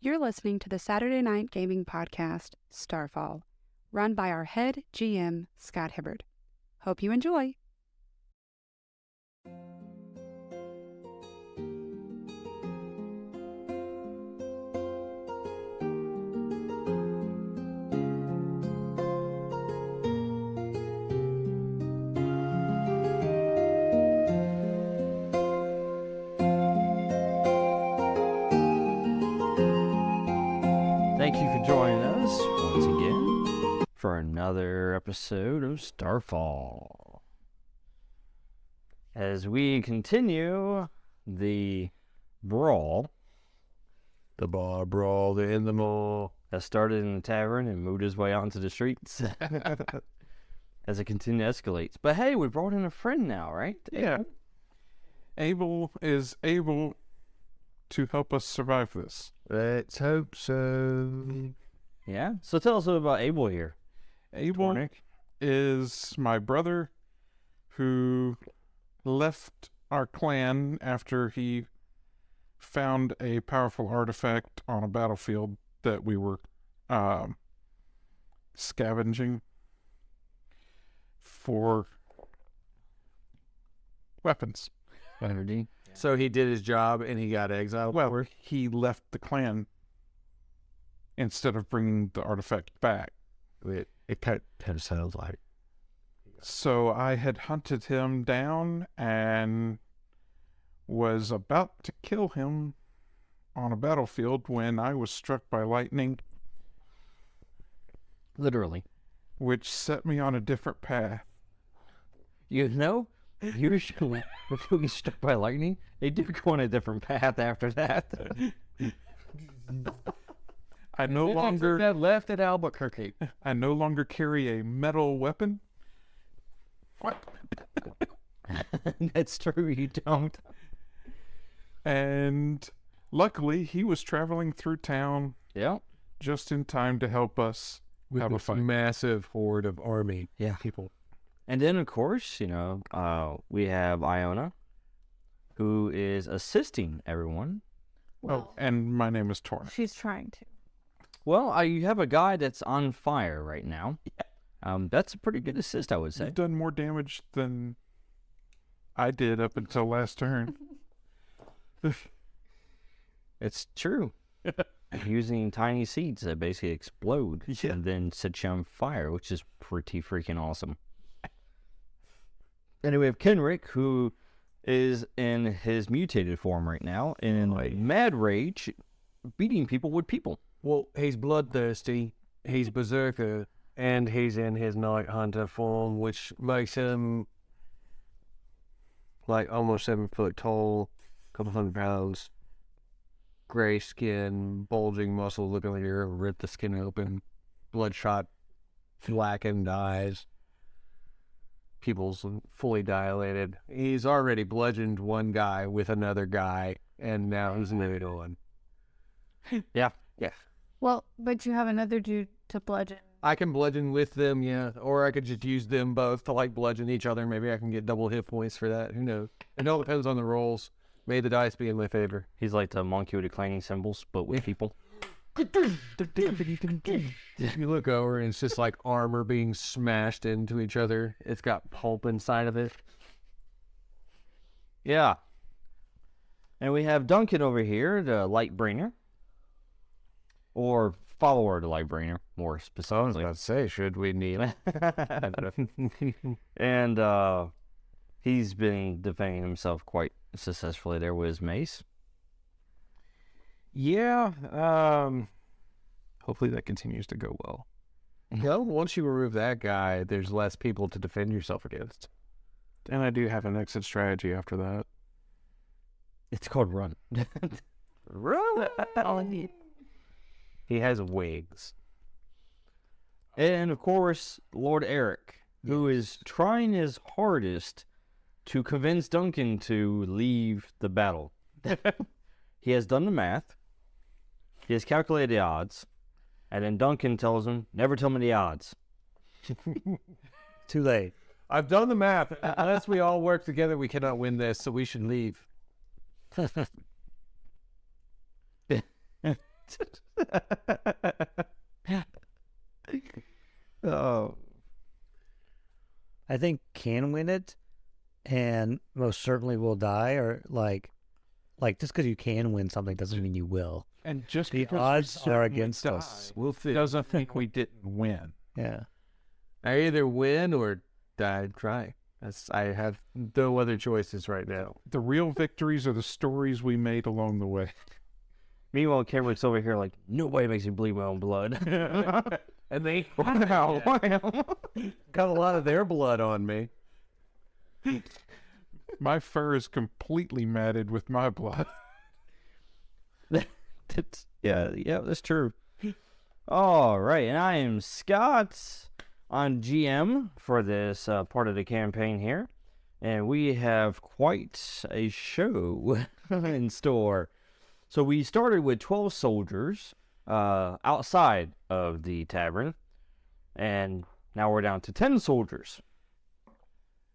You're listening to the Saturday Night Gaming Podcast, Starfall, run by our head GM, Scott Hibbard. Hope you enjoy. Thank you for joining us once again for another episode of Starfall. As we continue the brawl, The bar brawl, the in the mall. that started in the tavern and moved his way onto the streets as it continues to escalate. But hey, we brought in a friend now, right? Yeah. Abel is able to help us survive this. Let's hope so. Yeah? So tell us a little about Abel here. Abel Torwynn. is my brother who left our clan after he found a powerful artifact on a battlefield that we were scavenging for weapons. Energy. So he did his job and he got exiled. Well, he left the clan instead of bringing the artifact back. It kind of sounds like. So I had hunted him down and was about to kill him on a battlefield when I was struck by lightning, Literally. which set me on a different path. You know, usually when you get struck by lightning, they do go on a different path after that. I no longer that left at Albuquerque. I no longer carry a metal weapon. What? That's true, you don't. And luckily he was traveling through town Yeah. just in time to help us With have a this fight. massive horde of army Yeah. people. And then, of course, we have Iona, who is assisting everyone. Oh, and my name is Torwynn. She's trying to. Well, you have a guy that's on fire right now. That's a pretty good assist, I would say. You've done more damage than I did up until last turn. It's true. Using tiny seeds that basically explode Yeah. and then set you on fire, which is pretty freaking awesome. And then we have Kenrick, who is in his mutated form right now, and in mad rage, beating people with people. Well, he's bloodthirsty, he's berserker, and he's in his night hunter form, which makes him like almost 7 foot tall, couple 100 pounds, gray skin, bulging muscles. Look over here, rip the skin open, bloodshot, blackened eyes, pupils fully dilated. He's already bludgeoned one guy with another guy, and now he's moving on. Yeah. Yeah. Well, but you have another dude to bludgeon. I can bludgeon with them, yeah. Or I could just use them both to, like, bludgeon each other. Maybe I can get double hit points for that. Who knows? It all depends on the rolls. May the dice be in my favor. He's like the monkey with the clanging cymbals, but with people. You look over and it's just like armor being smashed into each other. It's got pulp inside of it. Yeah. And we have Duncan over here, the Lightbringer. Or follower of the Lightbringer, more specifically. to say, should we kneel? And he's been defending himself quite successfully there with his mace. Yeah, hopefully that continues to go well. Well, once you remove that guy, there's less people to defend yourself against. And I do have an exit strategy after that. It's called Run. Run! He has wings. And, of course, Lord Eric, who is trying his hardest to convince Duncan to leave the battle. He has done the math. He has calculated the odds. And then Duncan tells him, never tell me the odds. Too late. I've done the math. Unless we all work together, we cannot win this, so we should leave. Oh. I think can win it, and most certainly will die, or like just because you can win something doesn't mean you will. And just The because we odds are certainly against die us. We'll see. doesn't mean we didn't win. Yeah. I either win or die trying. I have no other choices right now. The real victories are the stories we made along the way. Meanwhile, Kenrick's over here like, nobody makes me bleed my own blood. And they Wow. got a lot of their blood on me. My fur is completely matted with my blood. Yeah, that's true. All right, and I am Scott on GM for this part of the campaign here, and we have quite a show in store. So we started with 12 soldiers outside of the tavern, and now we're down to 10 soldiers.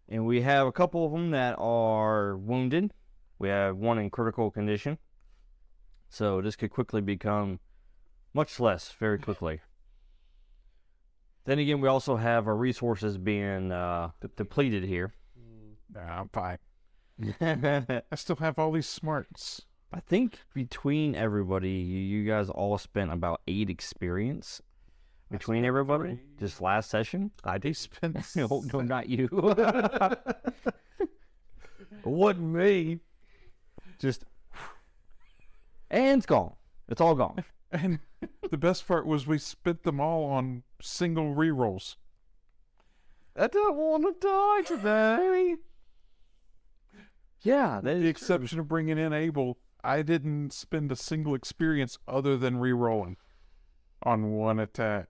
And we have a couple of them that are wounded. We have one in critical condition. So this could quickly become much less very quickly. Then again, we also have our resources being depleted here. Nah, I'm fine. I still have all these smarts. I think between everybody, you guys all spent about 8 experience between everybody. Just last session. I did spend. No, not you. Wasn't me. Just and it's gone. It's all gone. And the best part was we spent them all on single rerolls. I don't want to die today. Yeah, With the exception of bringing in Abel, I didn't spend a single experience other than rerolling on one attack.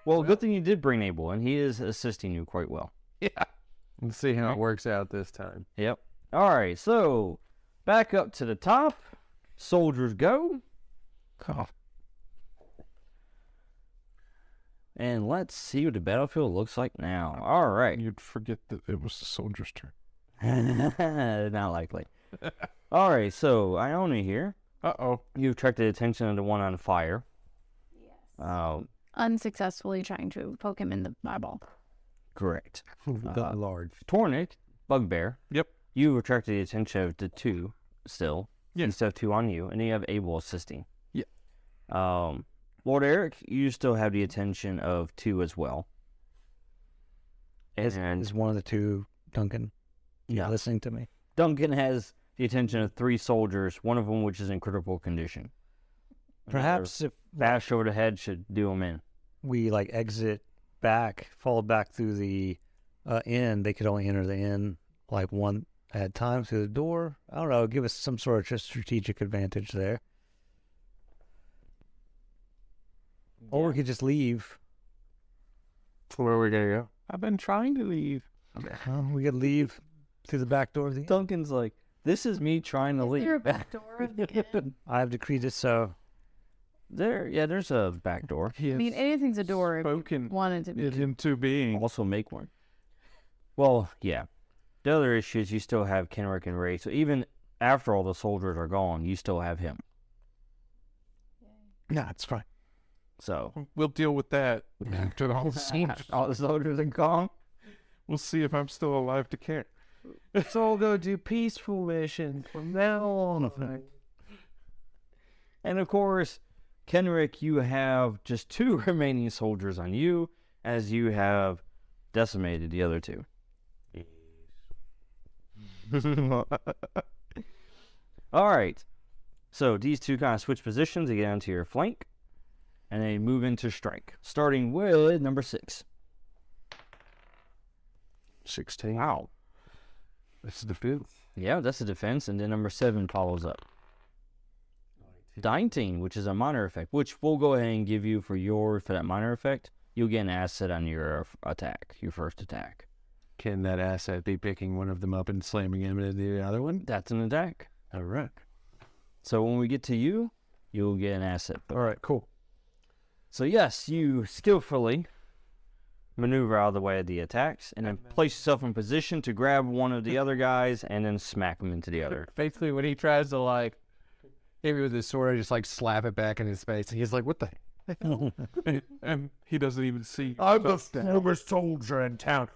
well, good thing you did bring Abel, and he is assisting you quite well. Let's see how it works out this time. Yep. All right, so back up to the top. Soldiers go. Oh. And let's see what the battlefield looks like now. All right. You'd forget that it was the soldier's turn. Not likely. All right, so Ione here. Uh-oh. You attracted attention of the one on fire. Yes. Unsuccessfully trying to poke him in the eyeball. Correct. The large. Tornick, Bugbear. Yep. You attracted the attention of the 2 still. Yeah. You still have 2 on you, and then you have Abel assisting. Yeah. Lord Eric, you still have the attention of 2 as well. And Is one of the 2 Duncan? Yeah. Listening to me. Duncan has the attention of 3 soldiers, one of them which is in critical condition. Perhaps if Bash over the head should do him in. we exit back, fall back through the inn, they could only enter the inn one at a time through the door. I don't know, give us some sort of just strategic advantage there. Or we could just leave. Where are we going to go? I've been trying to leave. We could leave through the back door of the inn. Duncan's like, this is me trying to Is leave. there a back door of the inn? I have decreed it so. There's a back door. He I mean, anything's a door if you spoken wanted to be. it into being. Also make one. Well, yeah. The other issue is you still have Kenrick and Ray. So even after all the soldiers are gone, you still have him. Nah, it's fine. So We'll deal with that after all the soldiers. all the soldiers are gone. We'll see if I'm still alive to care. Let's all go do peaceful mission from now on. And of course, Kenrick, you have just 2 remaining soldiers on you, as you have decimated the other 2. All right. So these 2 kind of switch positions. They get onto your flank, and they move into strike, starting with number 6. 16. Wow. That's the defense. Yeah, that's the defense, and then number 7 follows up. 19, which is a minor effect, which we'll go ahead and give you for that minor effect. You'll get an asset on your attack, your first attack. Can that asset be picking one of them up and slamming him into the other one? That's an attack. All right. So when we get to you, you'll get an asset. All right, cool. So yes, you skillfully maneuver out of the way of the attacks, and then place yourself in position to grab one of the other guys and then smack him into the other. Basically, when he tries to hit me with his sword. I just like slap it back in his face. And he's like, what the hell? and he doesn't even see. I'm the former soldier in town.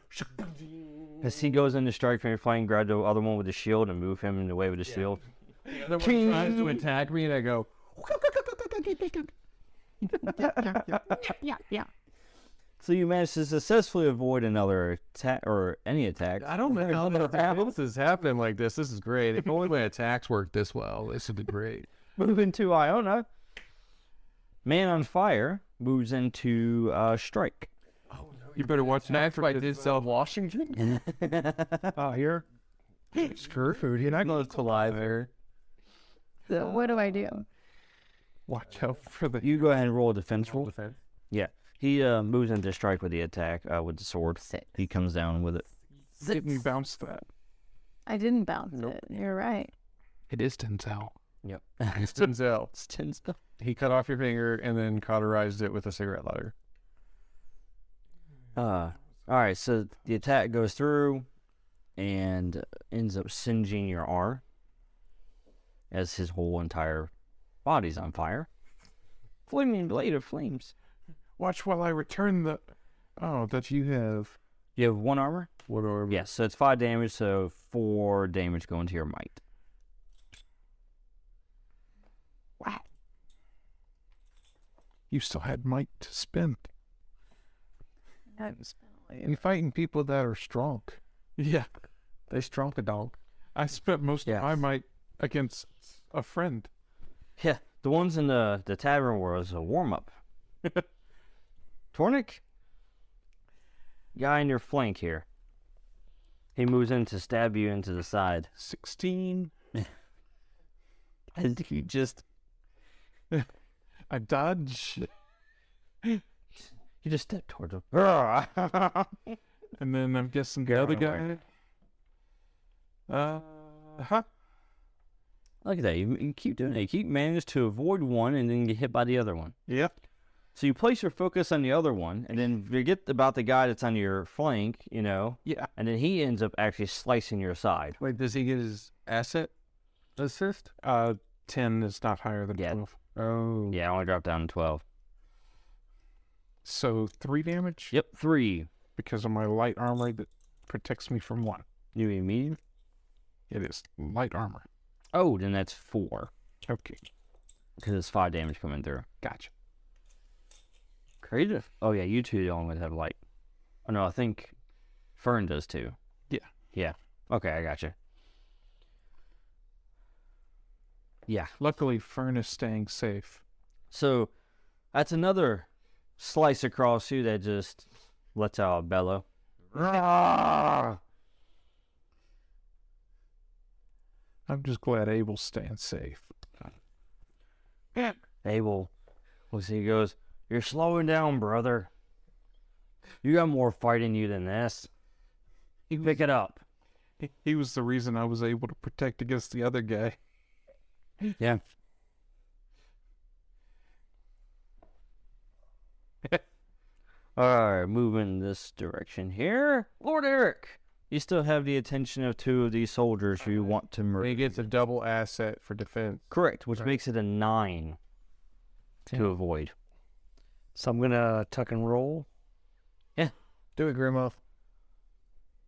As he goes into strike from your flank, grab the other one with the shield and move him in the way with the shield. The other one tries to attack me, and I go, Yeah. So you managed to successfully avoid another attack or any attack. I don't know how this is happening like this. This is great. If only my attacks work this well, this would be great. Moving to Iona. Man on Fire moves into strike. You better watch out That's for why I this, did sell Washington. Here. Screw food. You're not going to lie there. So what do I do? watch out for the. You go ahead and roll a defense roll. Defense. Yeah. He moves into strike with the attack, with the sword. He comes down with it. Didn't bounce that. I didn't bounce it. You're right. It is Denzel. Yep. It's Denzel. It's Denzel. He cut off your finger and then cauterized it with a cigarette lighter. All right, so the attack goes through and ends up singeing your arm as his whole entire body's on fire. Flaming blade of flames. Watch while I return the. Oh, that you have. You have 1 armor? What armor? Yes, so it's 5 damage, so 4 damage going to your might. Wow. You still had might to spend. And fighting people that are strong. Yeah. They strong a dog. I spent most of my might against a friend. Yeah, the ones in the tavern was a warm-up. Tornik? Guy in your flank here. He moves in to stab you into the side. 16. And he just... I dodge. You just step towards him. And then I'm guessing the other guy. Look at that. You keep doing it. You keep managing to avoid one and then get hit by the other one. Yep. So you place your focus on the other one, and then forget about the guy that's on your flank, you know. Yeah. And then he ends up actually slicing your side. Wait, does he get his asset assist? 10 is not higher than 12. Oh. Yeah, I only dropped down to 12. So 3 damage? Yep, 3. Because of my light armor that protects me from 1. You mean medium? It is light armor. Oh, then that's 4. Okay. Because it's 5 damage coming through. Gotcha. Creative. Oh, yeah, you two don't have light. Oh, no, I think Fern does too. Yeah. Yeah. Okay, I gotcha. Yeah. Luckily, Fern is staying safe. So, that's another slice across you that just lets out a bellow. I'm just glad Abel's staying safe. Abel looks, he goes, "You're slowing down, brother. You got more fight in you than this. You pick it up." He was the reason I was able to protect against the other guy. Yeah. Alright, moving this direction here. Lord Eric, you still have the attention of 2 of these soldiers who you want to murder. He gets a double asset for defense. Correct, which makes it a 9 to avoid. So I'm gonna tuck and roll. Do it, Grandma.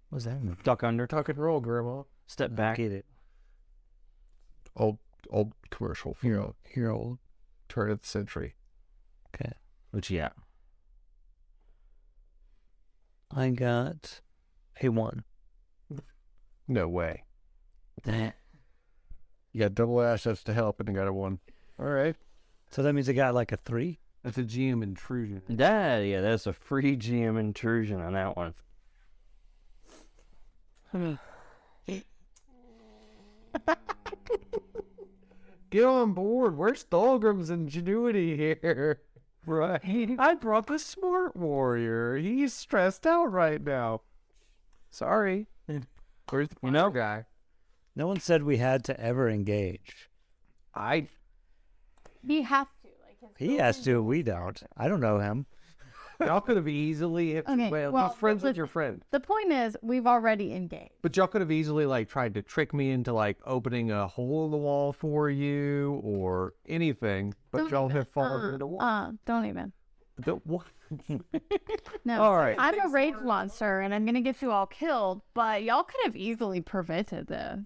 What's that mean? Duck under, Tuck and roll, Grandma. step back. Get it. Old commercial. Hero. Turn of the century. Okay. Which, yeah. I got a 1. No way. That. You got double assets to help and you got a 1. All right. So that means I got like a 3. That's a GM intrusion. Yeah, that's a free GM intrusion on that one. Get on board. Where's Thulgrim's ingenuity here? Right. I brought the smart warrior. He's stressed out right now. Sorry. Where's the know- guy? No one said we had to ever engage. We have to. Like, He has to. We don't. I don't know him. Y'all could have easily. Okay, well, friends with your friend. The point is, we've already engaged. But y'all could have easily like tried to trick me into like opening a hole in the wall for you or anything. But y'all have fallen into wall. Don't even. What? No. All right. I'm a rage monster, and I'm gonna get you all killed. But y'all could have easily prevented this.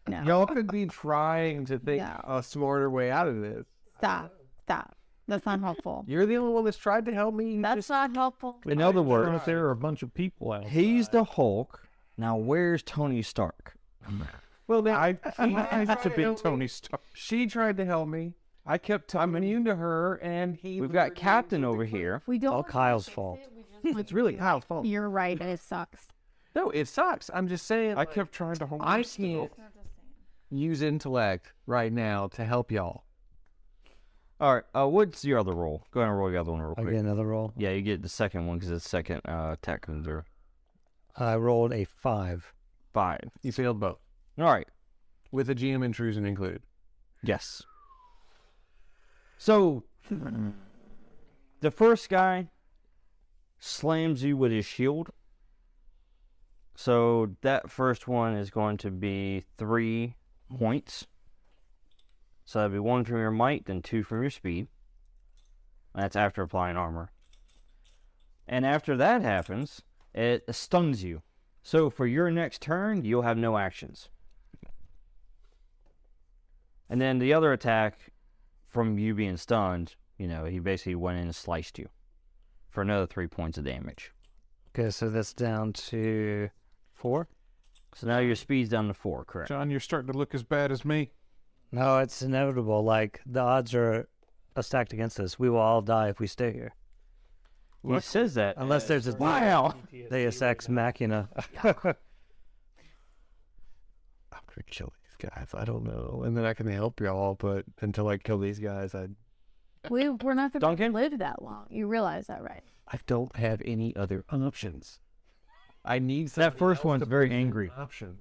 No. Y'all could be trying to think No. a smarter way out of this. Stop. That's not helpful. You're the only one that's tried to help me. That's not helpful. In other words, There are a bunch of people out. he's the Hulk. Now, where's Tony Stark? Well, now I to be Tony Stark. she tried to help me. I kept I'm immune to her, and he. We've got Captain over here. We don't. all want to Kyle's fix fault. it, we just It's really Kyle's fault. You're right. It sucks. No, it sucks. I'm just saying. I kept trying to hold I him still. can't use intellect right now to help y'all. All right. What's your other roll? Go ahead and roll the other one real I quick. get another roll. Yeah, you get the second one because it's second attack comes through. I rolled a 5. 5. You failed both, All right. with a GM intrusion included. Yes. So, the first guy slams you with his shield. So, that first one is going to be 3 points. So, that'd be 1 from your might, then 2 from your speed. That's after applying armor. And after that happens, it stuns you. So, for your next turn, you'll have no actions. And then the other attack, from you being stunned, he basically went in and sliced you for another 3 points of damage. Okay, so that's down to 4. So now your speed's down to 4, correct? John, you're starting to look as bad as me. No, it's inevitable. Like, the odds are stacked against us. We will all die if we stay here. He says that. Unless there's a Wow. Deus Ex Machina. I'm gonna kill these guys. I don't know, and then I can help y'all. But until I kill these guys, We're not gonna Duncan? live that long. You realize that, right? I don't have any other options. I need That first one's very angry. options.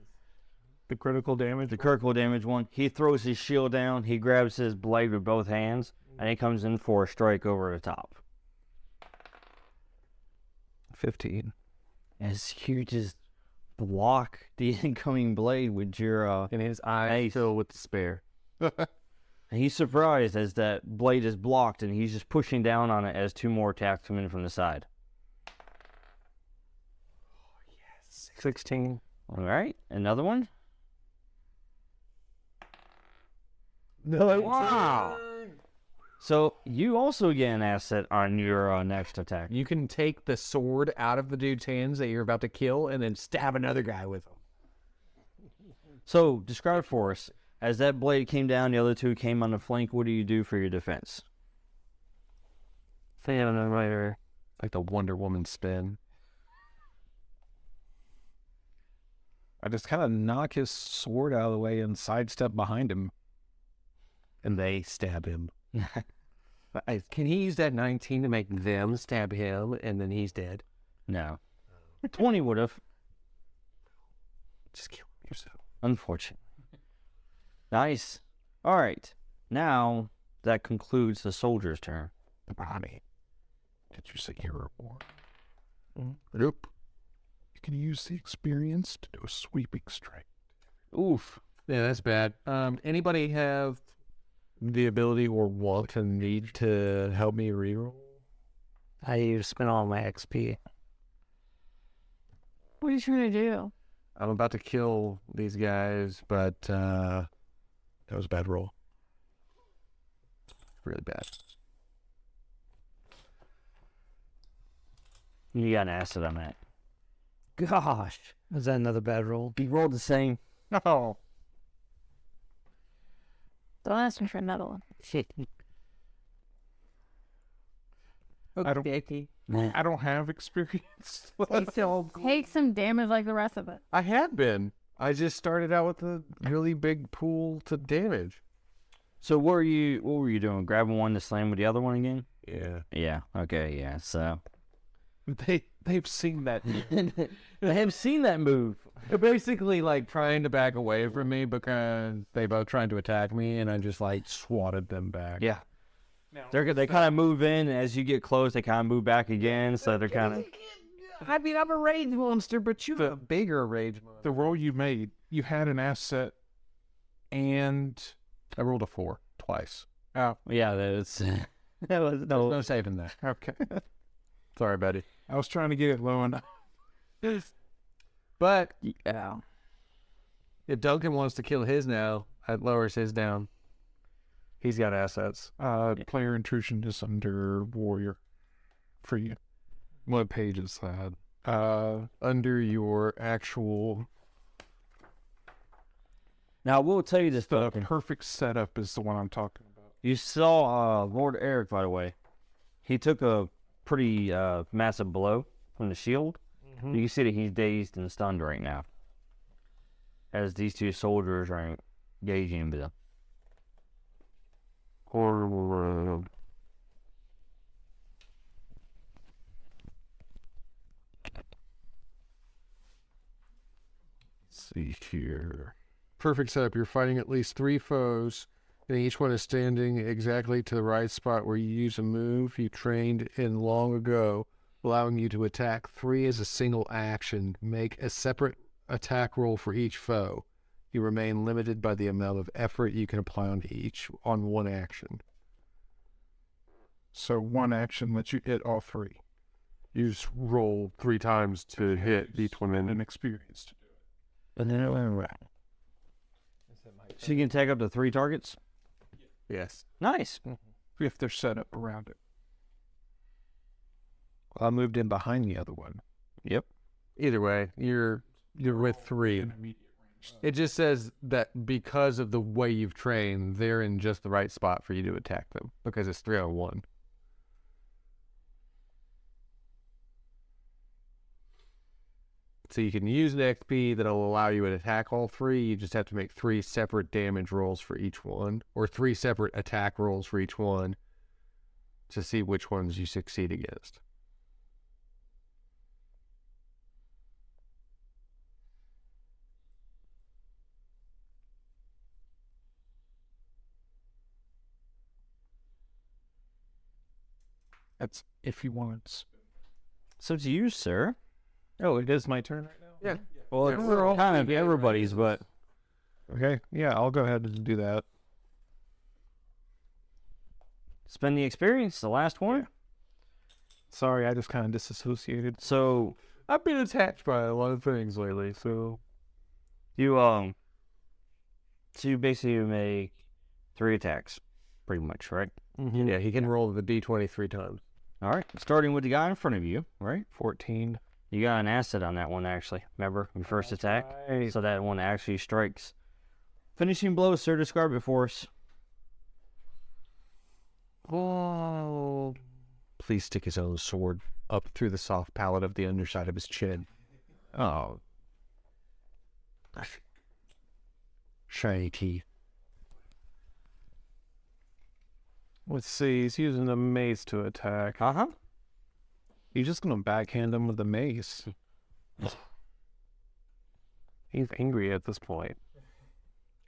The critical damage. The critical damage one. He throws his shield down. He grabs his blade with both hands, and he comes in for a strike over the top. 15. As you just block the incoming blade with your And his eyes fill with despair. and he's surprised as that blade is blocked, and he's just pushing down on it as 2 more attacks come in from the side. 16. All right, another one. No, Wow. So you also get an asset on your next attack. You can take the sword out of the dude's hands that you're about to kill and then stab another guy with them. So describe it for us. As that blade came down, the other 2 came on the flank. What do you do for your defense? Like the Wonder Woman spin. I just kind of knock his sword out of the way and sidestep behind him. And they stab him. Can he use that 19 to make them stab him and then he's dead? No. 20 would have. Just kill yourself. Unfortunately. Nice. All right. Now that concludes the soldier's turn. The body. Did you say hero war? Nope. You can use the experience to do a sweeping strike. Oof. Yeah, that's bad. Anybody have the ability or want to need to help me reroll? I spent all my XP. What are you trying to do? I'm about to kill these guys, but that was a bad roll. Really bad. You got an asset on that. Gosh. Is that another bad roll? You rolled the same. Oh, Don't ask me for another one. Shit. I don't have experience. Take some damage like the rest of it. I had been. I just started out with a really big pool to damage. So what were you doing? Grabbing one to slam with the other one again? Yeah. Yeah. Okay. Yeah. So They've seen that. I have seen that move. They're basically like trying to back away from me because they both tried to attack me and I just like swatted them back. Yeah. They kind of move in, and as you get close, they kind of move back again. So they're kind of. I mean, I'm a rage monster, but you're a bigger rage monster. The roll you made, you had an asset, and I rolled a 4 twice. oh, Yeah, that's. That was There's no. no saving that. okay. Sorry, buddy. I was trying to get it low enough. But Yeah. if Duncan wants to kill his now, that lowers his down. He's got assets. Player intrusion is under warrior for you. What page is that? Under your actual... Now, we'll tell you this, The Duncan. perfect setup is the one I'm talking about. You saw Lord Eric, by the way. He took a pretty massive blow from the shield. You can see that he's dazed and stunned right now, as these two soldiers are engaging with him. Horrible. See here. Perfect setup. You're fighting at least 3 foes, and each one is standing exactly to the right spot where you use a move you trained in long ago, allowing you to attack 3 as a single action. Make a separate attack roll for each foe. You remain limited by the amount of effort you can apply on one action. So one action lets you hit all 3. You just roll 3 times to hit each one And in. an experience to do it. And then it went around. So you can take up to 3 targets? Yes. Nice. If they're set up around it. I moved in behind the other one. Yep. Either way, you're with 3. In immediate range. It just says that because of the way you've trained, they're in just the right spot for you to attack them, because it's 3-on-1. So you can use an XP that'll allow you to attack all 3. You just have to make 3 separate damage rolls for each one, or 3 separate attack rolls for each one, to see which ones you succeed against. That's if you want. So to you, sir. Oh, it is my turn right now? Yeah. Well, Yeah, it's we're all- kind of everybody's, but Okay, yeah, I'll go ahead and do that. spend the experience, the last one. Sorry, I just kind of disassociated. So I've been attached by a lot of things lately, so... you basically make 3 attacks, pretty much, right? Yeah, he can roll the D20 3 times. All right. Starting with the guy in front of you, right? 14. You got an asset on that one, actually. Remember your first attack? Right. So that one actually strikes. Finishing blow, sir. Describe it for us. Oh. Please stick his own sword up through the soft palate of the underside of his chin. Oh, Shiny teeth. let's see. He's using the mace to attack. Uh-huh. He's just going to backhand him with the mace. He's angry at this point.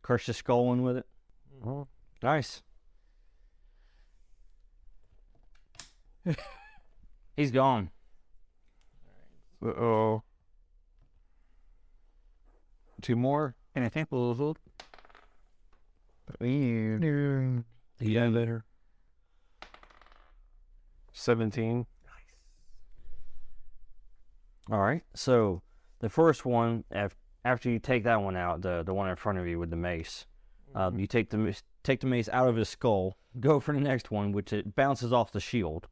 Crush the skull in with it. Nice. He's gone. Uh-oh. 2 more. And I think Yeah, better. 17. all right. So the first one, after you take that one out, the one in front of you with the mace, you take the mace out of his skull, go for the next one, which it bounces off the shield,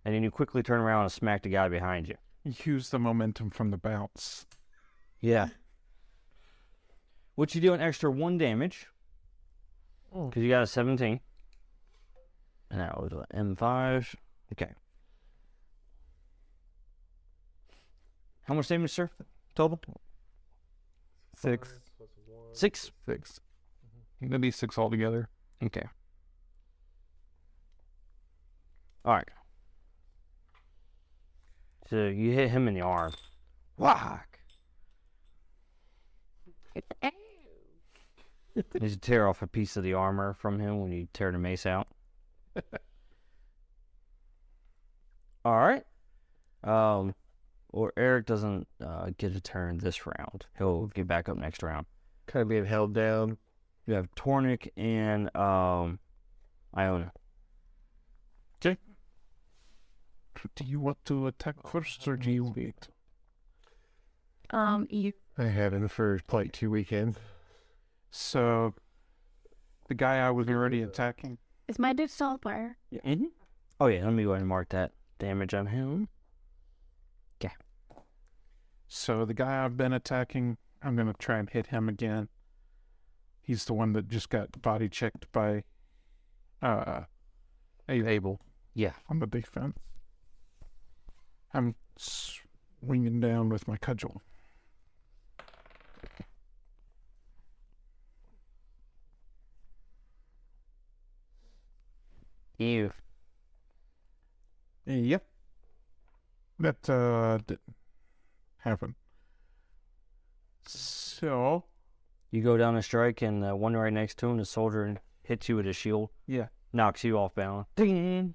and then you quickly turn around and smack the guy behind you. Use the momentum from the bounce. Yeah. Which you do an extra 1 damage, because you got a 17. And that was an M5. Okay. How much damage, sir? Total? 6. 6? 6. That'd be 6 altogether. Okay. All right. So you hit him in the arm. Whack! You tear off a piece of the armor from him when you tear the mace out. All right. Or Eric doesn't get a turn this round. He'll get back up next round. Kind of being held down. You have Tornik and Iona. Do you want to attack first, or do you wait? You. I haven't for like 2 weekends. So, the guy I was already attacking. Is my dude still fire? Mm-hmm. Oh, yeah. Let me go ahead and mark that damage on him. So the guy I've been attacking, I'm gonna try and hit him again. He's the one that just got body checked by Abel. Yeah. On the defense. I'm swinging down with my cudgel. Ew. Yep. That didn't happen. So You go down a strike, and the one right next to him, the soldier, hits you with his shield. yeah. Knocks you off balance. Ding!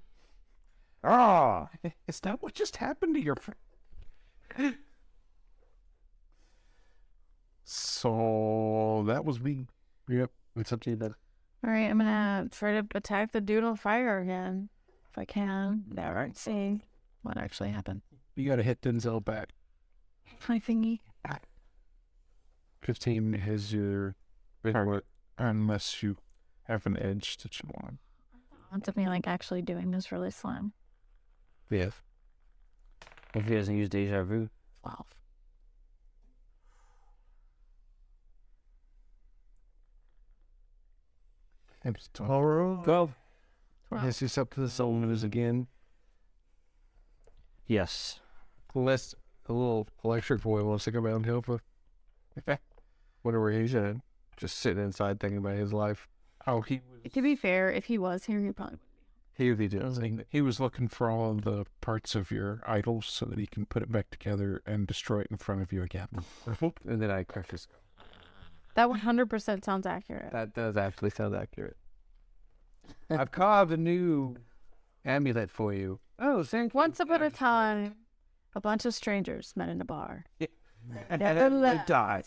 Is that what just happened to your friend? So that was me. Yep. It's up to you then. All right, I'm gonna try to attack the dude on fire again, if I can. All right. See what actually happened. You gotta hit Denzel back. My thingy. 15 is your Target, unless you have an edge that you want. Want to be like actually doing this really slim. Yes. If he doesn't use Deja Vu. 12. It's 12. Alright. 12. Yes, it's up to the soldiers again. Yes. Unless a little electric boy wants to come out and help us. Wonder where he's at. Just sitting inside thinking about his life. Oh, he To be fair, if he was here, he probably He would be doing was something. he was looking for all of the parts of your idols so that he can put it back together and destroy it in front of you again. And then I cracked his. That 100% sounds accurate. That does actually sound accurate. I've carved a new amulet for you. Oh, thank you. Once upon a time, a bunch of strangers met in a bar. And they died.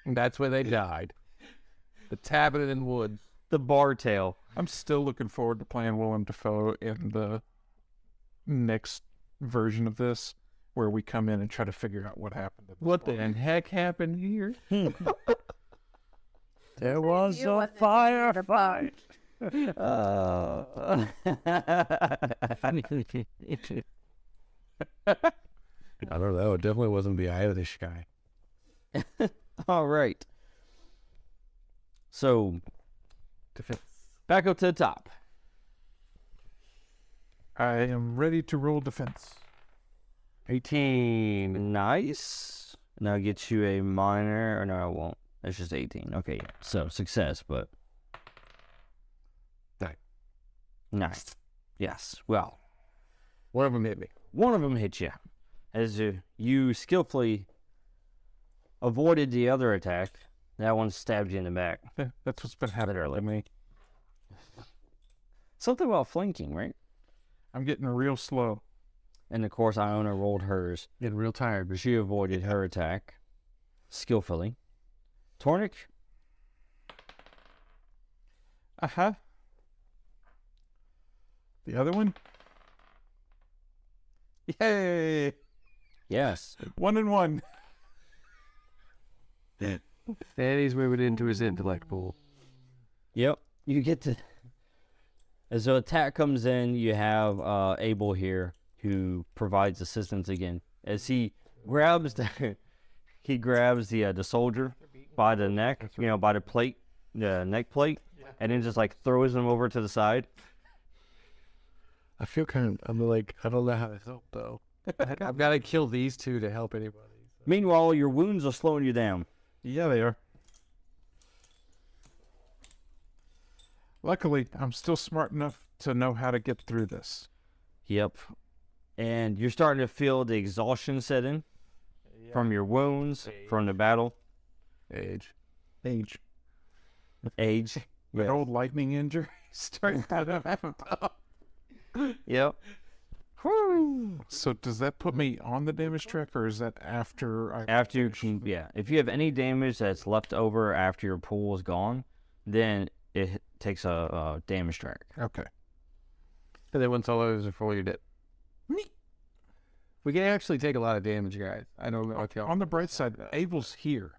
And that's where they died. The tablet in woods. The bar tail. I'm still looking forward to playing Willem Dafoe in the next version of this, where we come in and try to figure out what happened. To this What bar. the heck happened here? There was a firefight. I don't know. It definitely wasn't the eye of this guy. All right. So, back up to the top. I am ready to roll defense. 18. Nice. Now get you a minor. Or no, I won't. It's just 18. Okay. So, success, but. Nice. Nice. Yes. Well, One of them hit me. one of them hit you. As you skillfully avoided the other attack, that one stabbed you in the back. That's what's been happening to me. Something about flanking, right? I'm getting real slow. And of course, Iona rolled hers. Getting real tired. But she avoided her attack skillfully. Tornik? Uh-huh. The other one? Yay! Yes. 1 and 1. And he's moving into his intellect pool. Yep. You get to. As the attack comes in, you have Abel here who provides assistance again. As he grabs the the soldier by the neck, by the plate, the neck plate, and then just like throws him over to the side. I feel I'm like, I don't know how to help though. I've got to kill these two to help anybody. Meanwhile, your wounds are slowing you down. Yeah, they are. Luckily, I'm still smart enough to know how to get through this. Yep. And you're starting to feel the exhaustion set in from your wounds, from the battle. Age. Age. Yeah. That old lightning injury starting to happen. Yep. So does that put me on the damage track, or is that after I... After you can, yeah. If you have any damage that's left over after your pool is gone, then it takes a damage track. Okay. And then once all those are full, you're dead. We can actually take a lot of damage, guys. I don't know what y'all... On the bright side, Abel's here.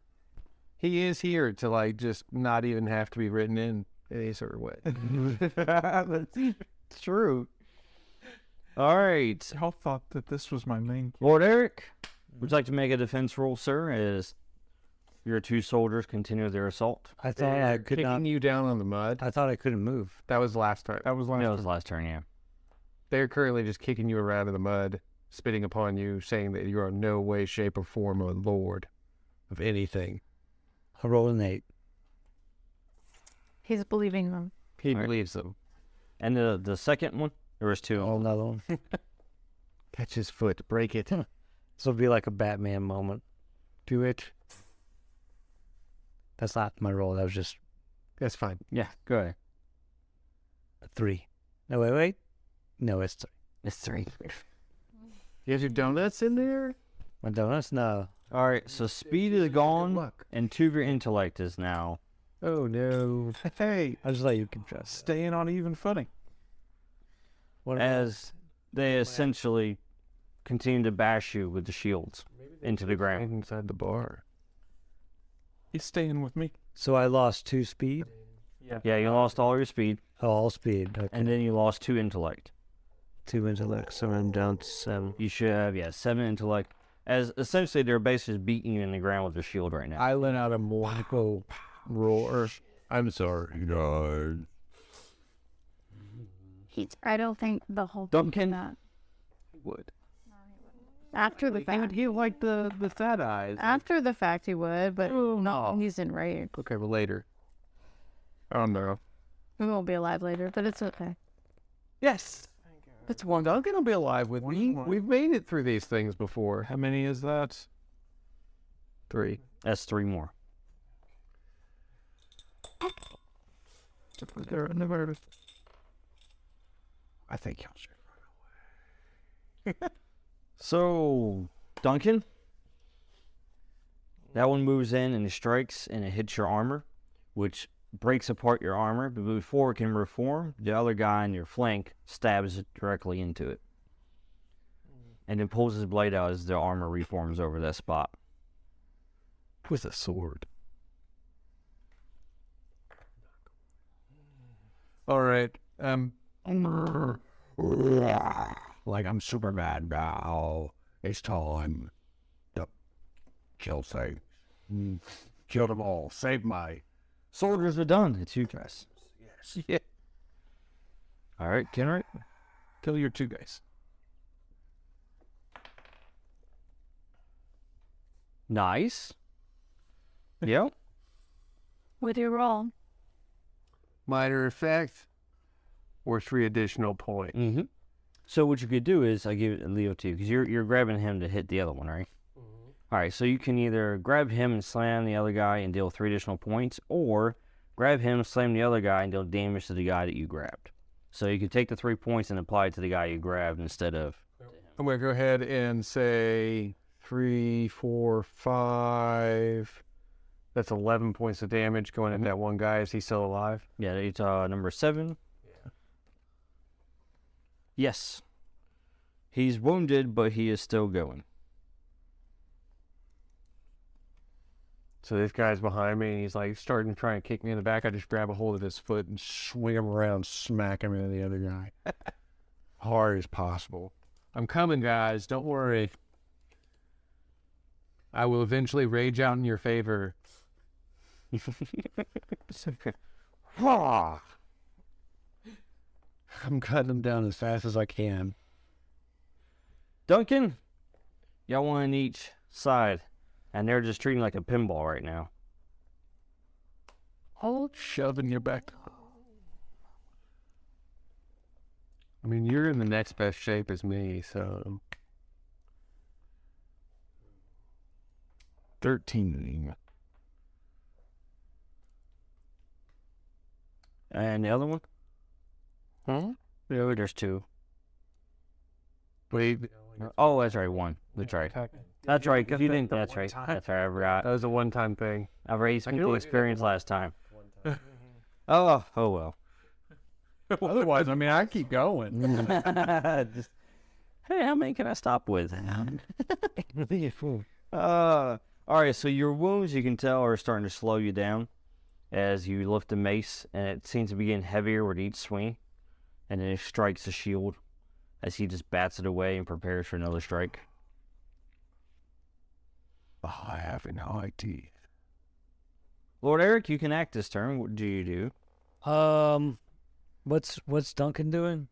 He is here to, like, just not even have to be written in any sort of way. That's true. All right. Y'all thought that this was my main... Lord Eric, would you like to make a defense roll, sir, as your 2 soldiers continue their assault? I thought I could Kicking not. you down on the mud. I thought I couldn't move. That was last time. That was last That was last turn, yeah. They're currently just kicking you around in the mud, spitting upon you, saying that you are in no way, shape, or form a lord of anything. I rolled an 8. He's believing them. He All right. believes them. And the second one? There was 2. Oh, another one. Catch his foot, break it. This will be like a Batman moment. Do it. That's not my roll. That was just That's fine. Yeah, go ahead. a 3. No, wait. No, it's 3. It's 3. You have your donuts in there? My donuts? No. All right, so speed is gone, luck. and 2 of your intellect is now. Oh, no. Hey, I'll just let you confess. staying on even footing. What As they essentially continue to bash you with the shields into the ground. Inside the bar. He's staying with me. So I lost 2 speed? Yeah, you lost all your speed, Oh, all speed. Okay. and then you lost 2 intellect. 2 intellect, so I'm down to 7. You should have, 7 intellect. As essentially they're basically beating you in the ground with their shield right now. I let out a mournful roar. I'm sorry, guys. I don't think the whole Duncan? that. Would. After the fact, He like the fat eyes. after the fact he would, but no, he's enraged. Okay, well, later. Oh, no. We won't be alive later, but it's okay. Yes. That's one. Duncan will be alive with me. We've made it through these things before. How many is that? 3. That's 3 more. I think y'all should. So, Duncan, that one moves in and it strikes and it hits your armor, which breaks apart your armor. But before it can reform, the other guy on your flank stabs it directly into it. And then pulls his blade out as the armor reforms over that spot. With a sword. All right. Like I'm Superman now. It's time to kill things. Kill them all. Save my... Soldiers are done. It's you guys. Yes. Yeah. All right, Kenrick. Kill your 2 guys. Nice. Yep. With your roll. Minor effect. Or 3 additional points. Mm-hmm. So what you could do is I give it to Leo too, because you're grabbing him to hit the other one, right? All right, so you can either grab him and slam the other guy and deal 3 additional points, or grab him, slam the other guy, and deal damage to the guy that you grabbed. So you can take the 3 points and apply it to the guy you grabbed instead of... I'm going to go ahead and say 3, 4, 5. That's 11 points of damage going at that one guy. Is he still alive? Yeah, it's number 7. Yes. He's wounded, but he is still going. So this guy's behind me, and he's like starting to try and kick me in the back. I just grab a hold of his foot and swing him around, smack him into the other guy. Hard as possible. I'm coming, guys. Don't worry. I will eventually rage out in your favor. I'm cutting him down as fast as I can. Duncan, y'all one on each side, and they're just treating like a pinball right now. Hold shoving your back. I mean, you're in the next best shape as me, so... 13. And the other one? Huh? The other, there's 2. Wait. Oh, that's right, one. That's right. That's right, because you didn't. That's right. That's right, I forgot. That was a one-time thing. I raised I can the only do that experience last time. Oh well. Otherwise, I mean, I keep going. Just, hey, how many can I stop with? All right, so your wounds, you can tell, are starting to slow you down as you lift the mace, and it seems to be getting heavier with each swing, and then it strikes the shield as he just bats it away and prepares for another strike. I have an idea. Lord Eric, you can act this turn. What do you do? What's Duncan doing?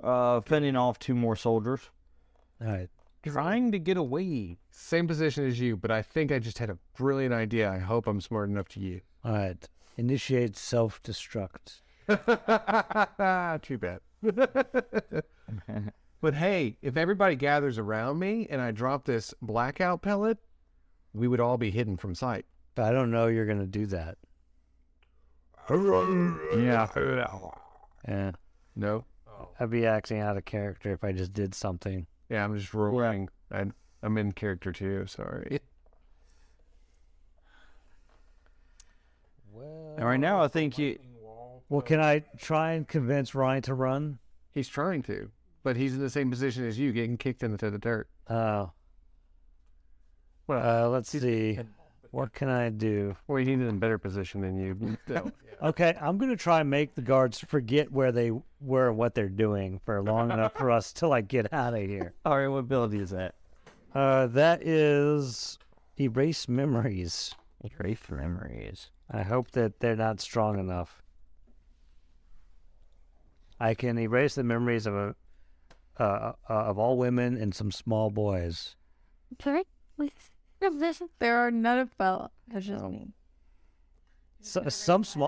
Fending off 2 more soldiers. All right. Trying to get away. Same position as you, but I think I just had a brilliant idea. I hope I'm smart enough to use. All right. Initiate self-destruct. Too bad. But hey, if everybody gathers around me and I drop this blackout pellet, we would all be hidden from sight. But I don't know you're gonna do that. Yeah. Yeah. No? I'd be acting out of character if I just did something. Yeah, I'm just rolling. I'm in character too, sorry. And right now, I think you... Well, can I try and convince Ronnie to run? He's trying to, but he's in the same position as you, getting kicked into the dirt. Oh. Well, Let's see. What can I do? well, he's in a better position than you. But still, Okay, I'm going to try and make the guards forget where they were and what they're doing for long enough for us to, get out of here. All right, what ability is that? That is Erase Memories. Erase Memories. I hope that they're not strong enough. I can erase the memories of all women and some small boys. Sorry? There are none of Bella. That's just me.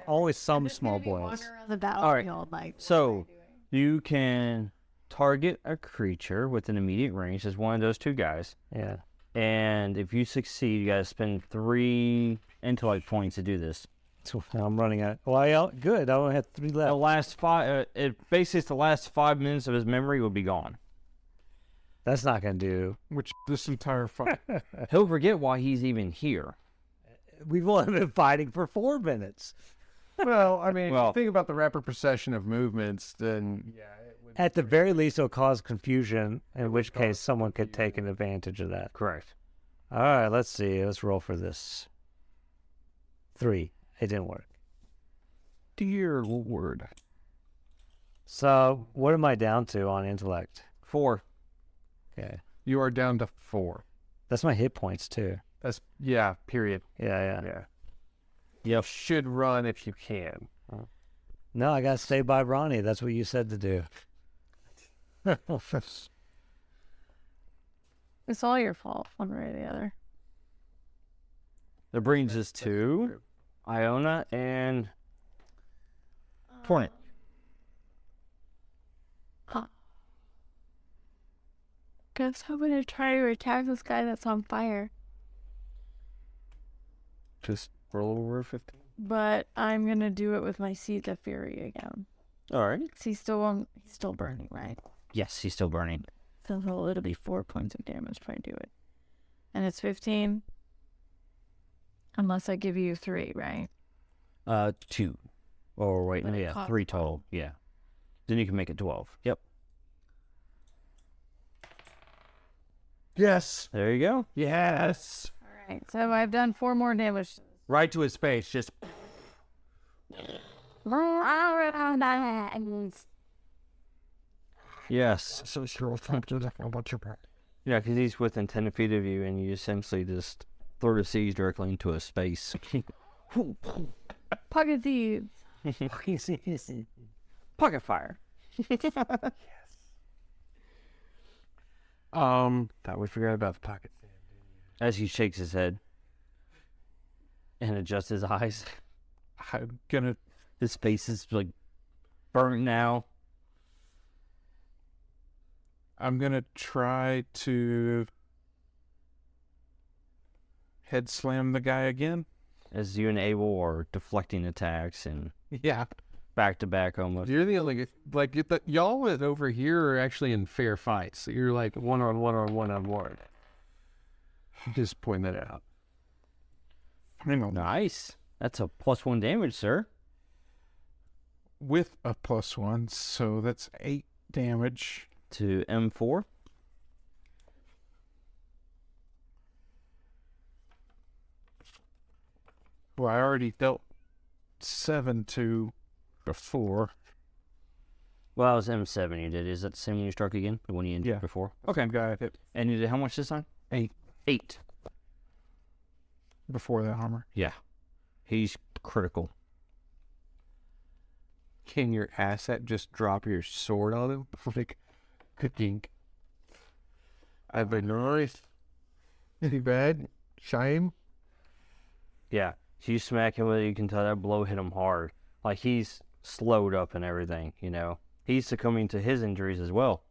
Always some small boys. The All right. battlefield, So, you can target a creature within immediate range as one of those 2 guys. Yeah. And if you succeed, you got to spend 3 intellect points to do this. So I'm running out. Well, good. I only have 3 left. The last 5, basically it's the last 5 minutes of his memory will be gone. That's not going to do. Which this entire fight. He'll forget why he's even here. We've only been fighting for 4 minutes. well, I mean, if Well- you think about the rapid procession of movements, then yeah, it would. At the very least, it'll cause confusion, in which case someone could take an advantage of that. Correct. All right, let's see. Let's roll for this. 3. It didn't work. Dear Lord. So, what am I down to on intellect? 4. Okay. You are down to 4. That's my hit points, too. That's period. Yeah. Yeah. Yep. Should run if you can. No, I got to stay by Ronnie. That's what you said to do. It's all your fault, one way or the other. That brings us to Iona and Torwynn. Guess I'm gonna try to attack this guy that's on fire. Just roll over 15. But I'm gonna do it with my Seed of Fury again. All right. 'Cause he's still burning, right? Yes, he's still burning. So it'll be 4 points of damage if I do it. And it's 15. Unless I give you 3, right? 2. Or wait, But no, it yeah, costs 3 total. Yeah. Then you can make it 12. Yep. Yes. There you go. Yes. Alright, so I've done 4 more damage. Right to his face. Just. Yes. So sure, thank you about your back. Yeah, because he's within 10 feet of you, and you essentially just throw the siege directly into his space. Pocket Thieves. Pocket fire. Thought we forgot about the pocket. As he shakes his head and adjusts his eyes. I'm gonna His face is like burnt now. I'm gonna try to head slam the guy again. As you and Abel are deflecting attacks and Yeah. back to back almost. You're the only y'all went over here are actually in fair fights. So you're like one on one. Just point that out. Final. Nice. That's a +1 damage, sir. With a +1, so that's 8 damage. To M4. Well, I already dealt 7 to before. Well, that was M7 you did. Is that the same one you struck again? The one you did before? Okay. Guy I hit And you did how much this time? 8 8. before that armor. Yeah. He's critical. Can your asset just drop your sword on him? Like, ka-dink. I've been nice. Any bad? Shame? Yeah. So you smack him with it, you can tell that blow hit him hard. Like, he's slowed up and everything, you know. He's succumbing to his injuries as well.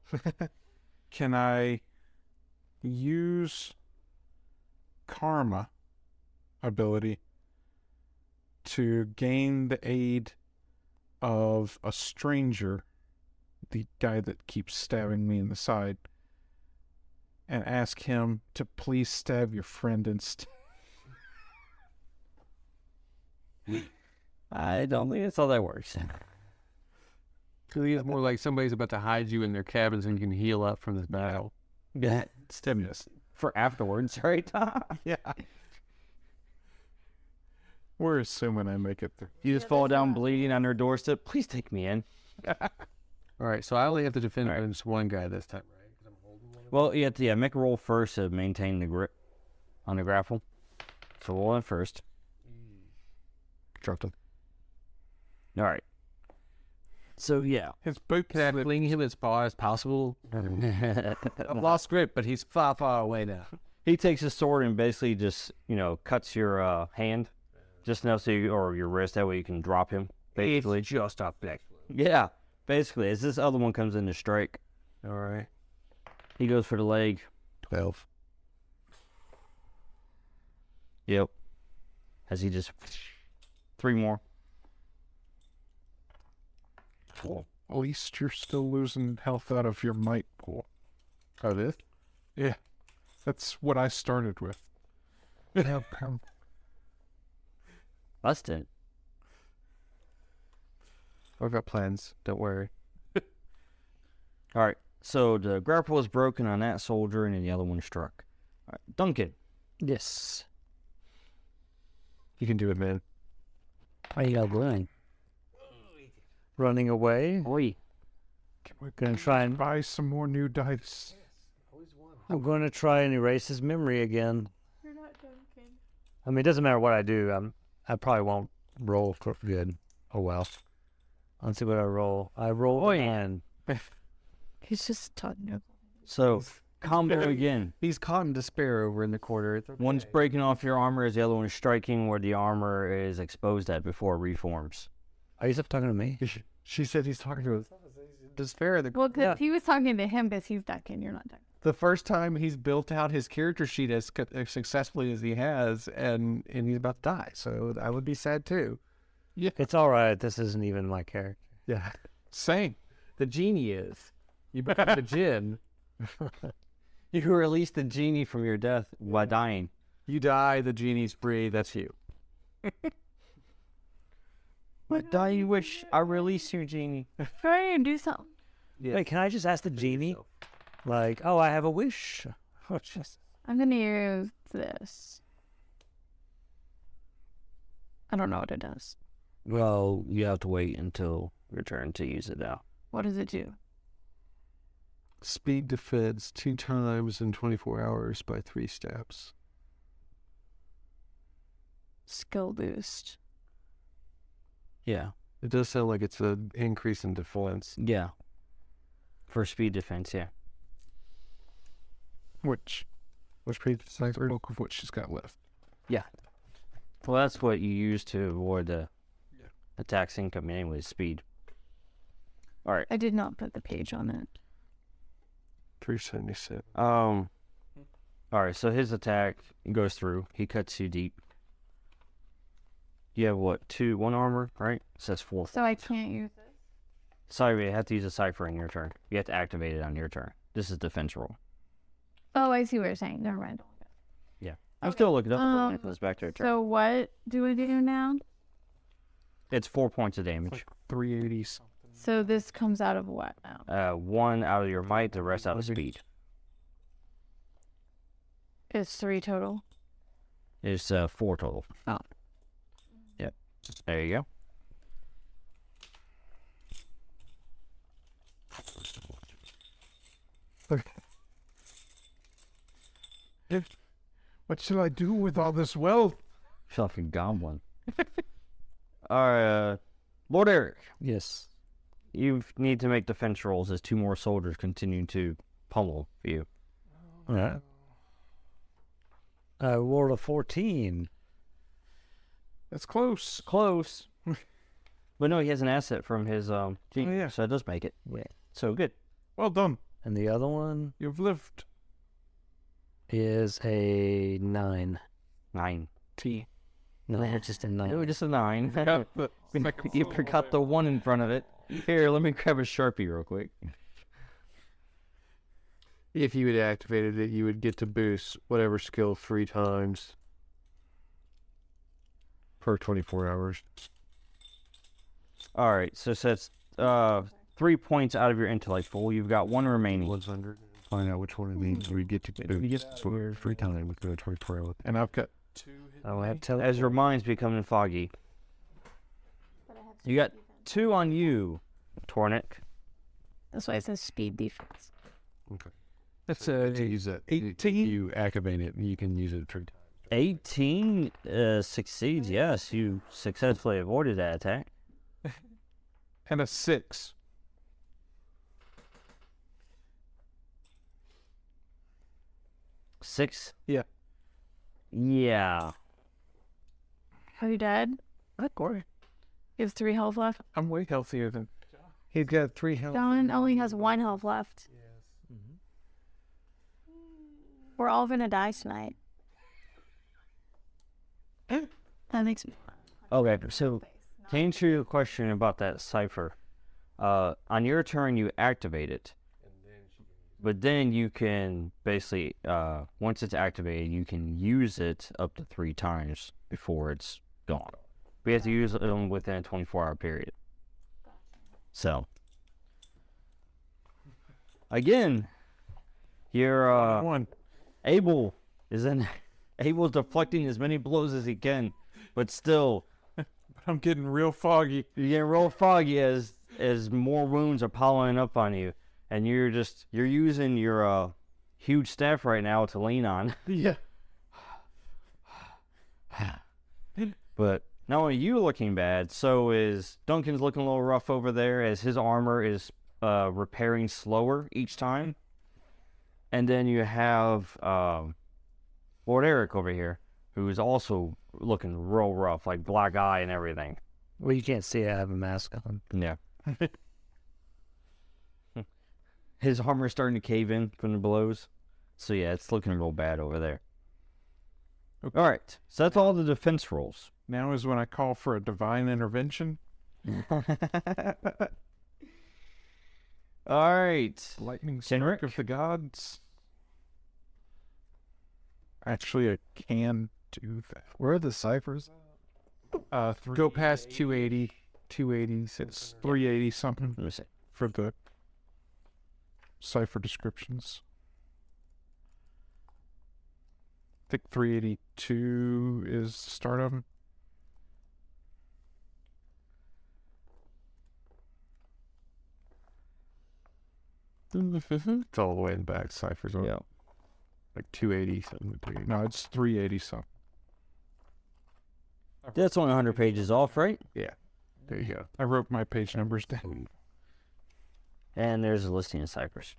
Can I use Karma ability to gain the aid of a stranger, the guy that keeps stabbing me in the side, and ask him to please stab your friend instead? I don't think that's how that works. So it's more like somebody's about to hide you in their cabins and you can heal up from this battle. Yeah. Stimulus. For afterwards, right? Yeah. We're assuming I make it through. You just fall down bleeding on their doorstep. Please take me in. All right, so I only have to defend against one guy this time, right? 'Cause I'm holding one. Well, you have to make a roll first to maintain the grip on the grapple. So roll in first. Dropped him. All right. So, yeah. His boot Can I slipped. fling him as far as possible? I've lost grip, but he's far, far away now. He takes his sword and basically just, cuts your hand. Just enough so or your wrist. That way you can drop him. Basically. It's just up back. Yeah. Basically, as this other one comes in to strike. All right. He goes for the leg. 12. Yep. As he just... 3 more. At least you're still losing health out of your might pool. Oh, this? Yeah. That's what I started with. Busted. I've got plans. Don't worry. All right. So the grapple was broken on that soldier, and then the other one struck. All right. Duncan. Yes. You can do it, man. What are you all doing? Running away? Oi. Gonna try and Buy some more new dice. I'm going to try and erase his memory again. You're not joking. I mean, it doesn't matter what I do. I probably won't roll good. Oh well. Let's see what I roll. I roll a 9. He's just talking. So, combo again. He's caught in despair over in the corner. It's okay. One's breaking off your armor as the other one is striking where the armor is exposed at before it reforms. Are you still talking to me? She said he's talking to us. Despair. Well, because he was talking to him because he's ducking. You're not ducking. The first time he's built out his character sheet as successfully as he has, and he's about to die. So I would be sad too. It's all right. This isn't even my character. Yeah. Same. The genie is. You become the djinn. You release the genie from your death by dying. You die, the genie's free. That's you. But dying wish I release you, genie. Try and do something. Yeah. Wait, can I just ask the genie? Like, oh, I have a wish. Oh, just I'm gonna use this. I don't know what it does. Well, you have to wait until your turn to use it now. What does it do? Speed defense 2 times in 24 hours by 3 steps. Skill boost. Yeah. It does sound like it's an increase in defense. Yeah. For speed defense, yeah. Which Pretty bulk of what she's got left. Well, that's what you use to avoid the attacks incoming anyway, speed. All right. I did not put the page on it. 377. All right, so his attack goes through. He cuts you deep. You have what? 1 armor, right? So that's 4. So I can't use this. Sorry, you have to use a cipher in your turn. You have to activate it on your turn. This is defense roll. Oh, I see what you're saying. Never mind. Yeah. I'm still looking up when it comes back to your turn. So what do I do now? It's 4 points of damage. 380 something. So this comes out of what now? 1 out of your might, the rest out of speed. It's 3 total. It's 4 total. Oh. Yep. There you go. What shall I do with all this wealth? Feel like a goblin. Alright, Lord Eric, Yes. you need to make defense rolls as 2 more soldiers continue to pummel you. All right. I rolled a 14. That's close. Close. But no, he has an asset from his team, yeah. so it does make it. Yeah. So good. Well done. And the other one You've lived. is a 9. 9. No, it's just a 9. Oh, just a 9. You forgot the 1 in front of it. Here, let me grab a Sharpie real quick. If you had activated it, you would get to boost whatever skill 3 times per 24 hours. Alright, so that's 3 points out of your intellect full. You've got 1 remaining. 100. Find out which one it means. We get to boost 3 times with the 24 hours. And I've got I will have to As your mind's becoming foggy. You got 2 on you, Torwynn. That's why it says speed defense. Okay. that's To use that. 18. You activate it, you can use it 3 times. 18 succeeds, yes. You successfully avoided that attack. and a 6. Six? Yeah. Yeah. Are you dead? Not Corey. He has 3 health left. I'm way healthier than. He's got 3 health. Don only has 1 health left. We're all gonna die tonight. That makes me. Okay, so to answer your question about that cipher, on your turn you activate it, but then you can basically, once it's activated, you can use it up to 3 times before it's gone. We have to use them within a 24-hour period. So, again, you're One. Abel's deflecting as many blows as he can, but still, I'm getting real foggy. you're getting real foggy as more wounds are piling up on you, and you're using your huge staff right now to lean on. Yeah. But not only you looking bad, so is Duncan's looking a little rough over there as his armor is repairing slower each time. And then you have Lord Eric over here, who is also looking real rough, like black eye and everything. Well, you can't see I have a mask on. Yeah. His armor is starting to cave in from the blows. So yeah, it's looking real bad over there. Okay. All right, so that's all the defense rolls. Now is when I call for a divine intervention. All right. Lightning Kenrick? strike of the gods. Actually, I can do that. Where are the ciphers? Go past 280. 280. It's 380 something Let me see. for the cipher descriptions. I think 382 is the start of them. It's all the way in the back. Ciphers are Yeah. like 280 something. No, it's 380 something. That's only 100 pages off, right? There you go. I wrote my page numbers down. And there's a listing of ciphers.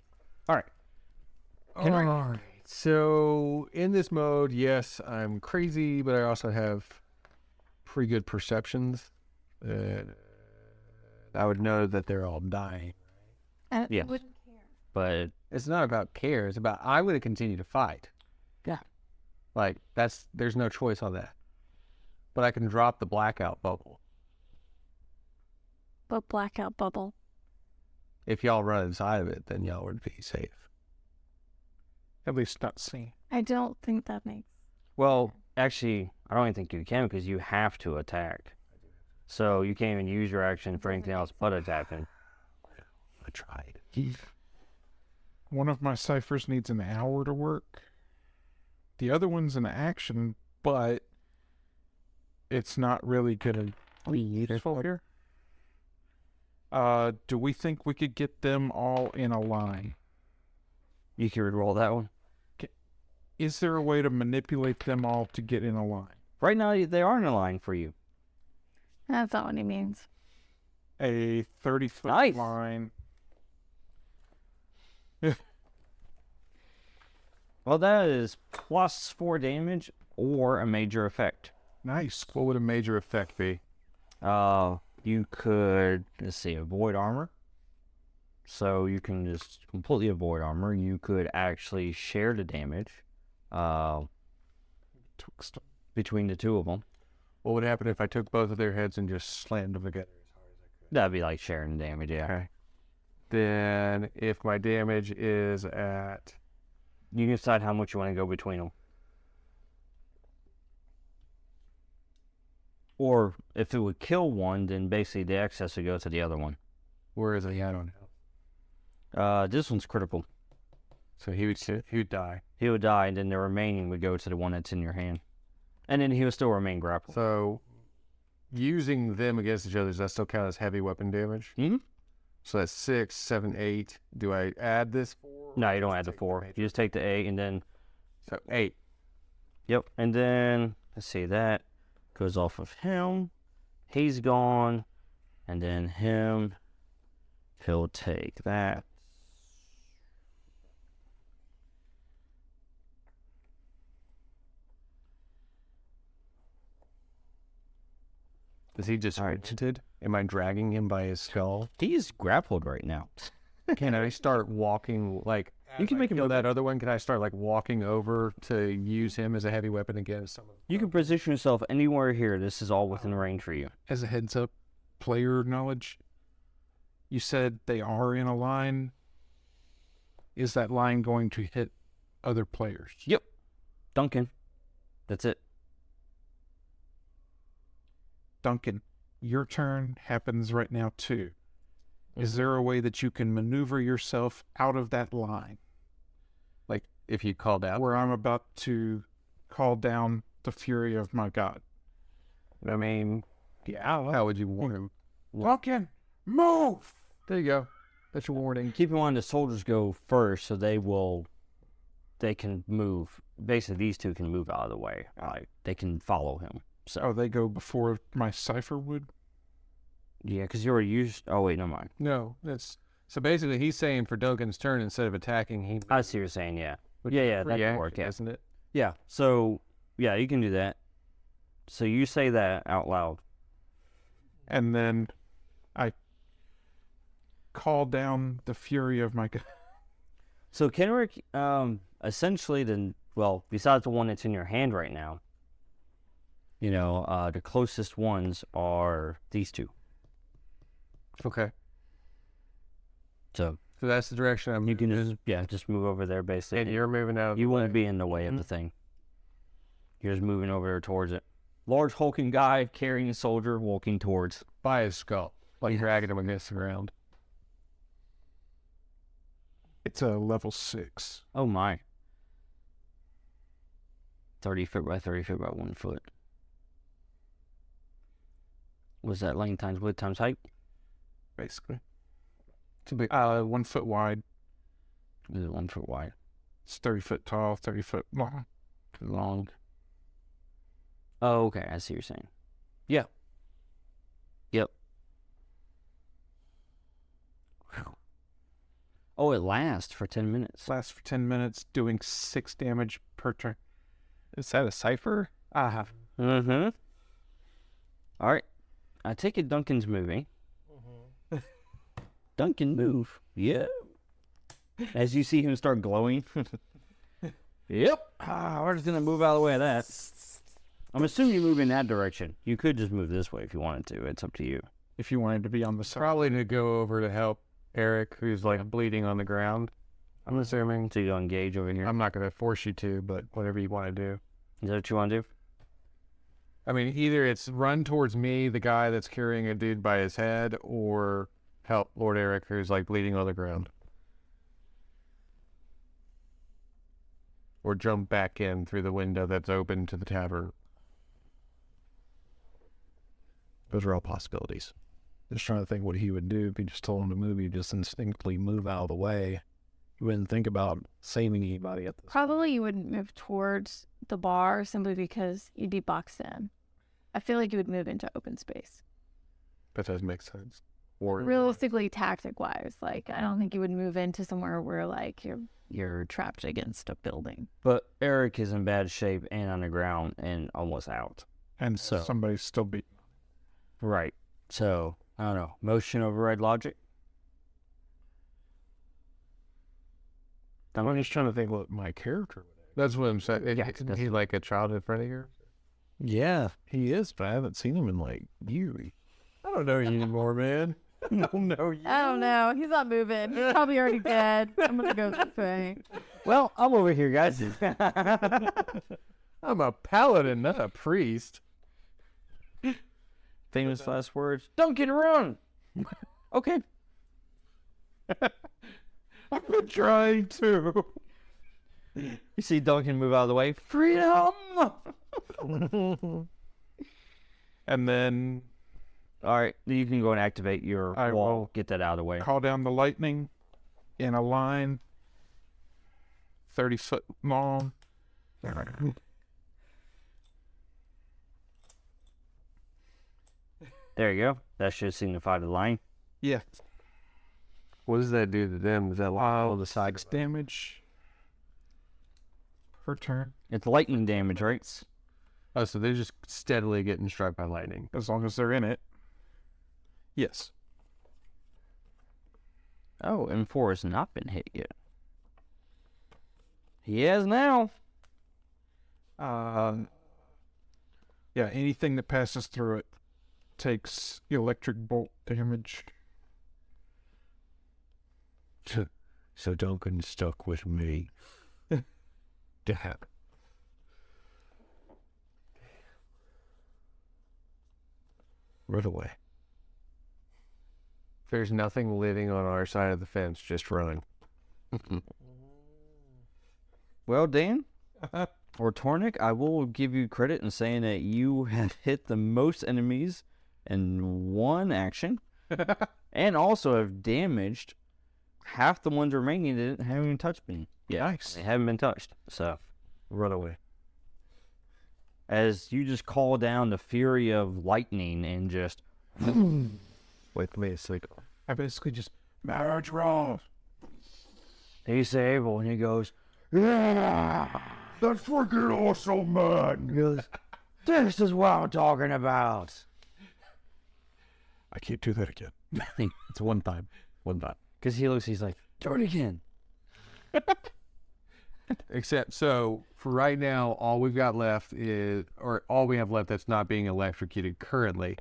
All right. So in this mode, yes, I'm crazy, but I also have pretty good perceptions. I would know that they're all dying. I Yes. wouldn't care. But It's not about care. It's about I'm going to continue to fight. Yeah. Like there's no choice on that. But I can drop the blackout bubble. But blackout bubble. If y'all run inside of it, then y'all would be safe. At least not seen. I don't think that makes. Well, actually, I don't even think you can because you have to attack. So you can't even use your action for anything else but attacking. I tried. One of my ciphers needs an hour to work. The other one's an action, but it's not really gonna be useful here. Do we think we could get them all in a line? You can roll that one. Is there a way to manipulate them all to get in a line? Right now, they are in a line for you. That's not what he means. A 30-foot Nice. line. Well, that is +4 damage or a major effect. Nice. What would a major effect be? You could, let's see, avoid armor. So you can just completely avoid armor. You could actually share the damage between the two of them. What would happen if I took both of their heads and just slammed them together as hard as I could? That'd be like sharing the damage, yeah. Okay. Then if my damage is at... You can decide how much you want to go between them. Or if it would kill one, then basically the excess would go to the other one. Where is he at on health? This one's critical. So he would die. He would die, and then the remaining would go to the one that's in your hand. And then he would still remain grappled. So using them against each other, does that still count as heavy weapon damage? Mm-hmm. So that's 6, 7, 8. Do I add this 4? No, you don't add the 4. You just take the 8, and then... So 8. Yep, and then, let's see, that goes off of him. He's gone. And then him, he'll take that. Is he just fainted? Am I dragging him by his skull? He's grappled right now. Can I start walking, like, You can make him kill move. that other one? Can I start, like, walking over to use him as a heavy weapon against someone? You can position yourself anywhere here. This is all within range for you. As a heads up, player knowledge, you said they are in a line. Is that line going to hit other players? Yep. Duncan. That's it. Duncan, your turn happens right now too. Is there a way that you can maneuver yourself out of that line? Like, if you called out? Where I'm about to call down the fury of my god. I mean, yeah, how would you warn him? Duncan, move! There you go. That's your warning. Keep in mind the soldiers go first, so they can move. Basically, these two can move out of the way. Like, they can follow him. So Oh, they go before my cipher would? yeah, because you already used. Oh wait, never mind. No, that's... So basically, he's saying for Duncan's turn, instead of attacking, he... I see what you're saying. Yeah, yeah, that can work. Yeah, Isn't it? yeah. So yeah, you can do that. So you say that out loud. And then I call down the fury of my god. So Kenrick, essentially, besides the one that's in your hand right now, the closest ones are these two. Okay. So So that's the direction I'm... you can just move over there, basically. And you're moving out of You the wouldn't way. be in the way of the thing. You're just moving over there towards it. Large hulking guy carrying a soldier walking towards. By his skull. Like dragging him against the ground. It's a level 6. Oh my. 30 foot by 30 foot by 1 foot. Was that length times width times height? Basically. It's a big... 1 foot wide. Is it 1 foot wide? It's 30 foot tall, 30 foot long. Long. Oh, okay. I see what you're saying. Yeah. Yep. Oh, it lasts for 10 minutes. Lasts for 10 minutes, doing 6 damage per turn. Is that a cipher? Mm-hmm. All right. I take it Duncan's moving. Duncan, move. Yeah. As you see him start glowing. Yep. We're just going to move out of the way of that. I'm assuming you move in that direction. You could just move this way if you wanted to. It's up to you. If you wanted to be on the side. Probably to go over to help Eric, who's like bleeding on the ground. I'm assuming. So you go engage over here. I'm not going to force you to, but whatever you want to do. Is that what you want to do? I mean, either it's run towards me, the guy that's carrying a dude by his head, or help Lord Eric, who's like bleeding on the ground. Or jump back in through the window that's open to the tavern. Those are all possibilities. Just trying to think what he would do if he just told him to move. He'd just instinctively move out of the way. You wouldn't think about saving anybody at this. Probably you wouldn't move towards the bar simply because you'd be boxed in. I feel like you would move into open space. That does make sense. Or Realistically, tactic-wise, like, I don't think you would move into somewhere where, like, you're trapped against a building. But Eric is in bad shape and on the ground and almost out. And So- somebody's still beating. Right. So, I don't know. Motion override logic? I'm just trying to think what my character would have. that's what I'm saying. Yeah, Isn't he like a childhood friend of yours? Yeah, he is, but I haven't seen him in like years. I don't know you anymore, man. I don't know you. I don't know. He's not moving. He's probably already dead. I'm going to go this way. Well, I'm over here, guys. I'm a paladin, not a priest. Famous last words. Don't get around. Okay. I've been trying to. You see Duncan move out of the way. Freedom! And then All right, you can go and activate your I wall. will Get that out of the way. call down the lightning in a line 30 foot long. There you go. That should signify the line. Yeah. What does that do to them? Is that on the side? 6 damage per turn. It's lightning damage, right? Oh, so they're just steadily getting struck by lightning. As long as they're in it. Yes. Oh, and 4 has not been hit yet. He has now. Yeah, anything that passes through it takes electric bolt damage. So Duncan's stuck with me. Damn. Run away. There's nothing living on our side of the fence. Just run. Well, Dan, or Tornik, I will give you credit in saying that you have hit the most enemies in one action, and also have damaged half the ones remaining that haven't even touched me. Yeah, Nice. they haven't been touched. So, Run away. as you just call down the fury of lightning and just Wait for me to sleep. I basically just marriage roll. he's able, and he goes, Yeah, that's freaking awesome, man. he goes, this is what I'm talking about. I can't do that again. It's one time. One time. Because he looks, he's like, do it again. Except, so, for right now, all we've got left is, or all we have left that's not being electrocuted currently,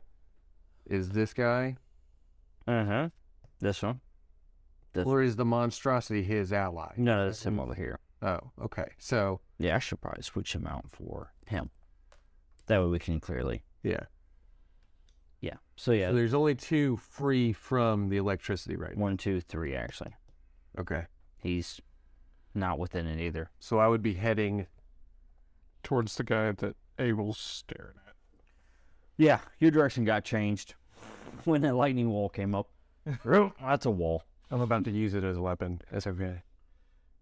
is this guy, Uh-huh. This one. or is the monstrosity his ally? No, that's him over here. Oh, okay. So, Yeah, I should probably switch him out for him. That way we can clearly. yeah. Yeah. So yeah, So there's only 2 free from the electricity right now. 1, 2, 3 actually. Okay. He's not within it either. So I would be heading, Towards the guy that Abel's staring at. Yeah, your direction got changed when that lightning wall came up. That's a wall. I'm about to use it as a weapon. That's okay.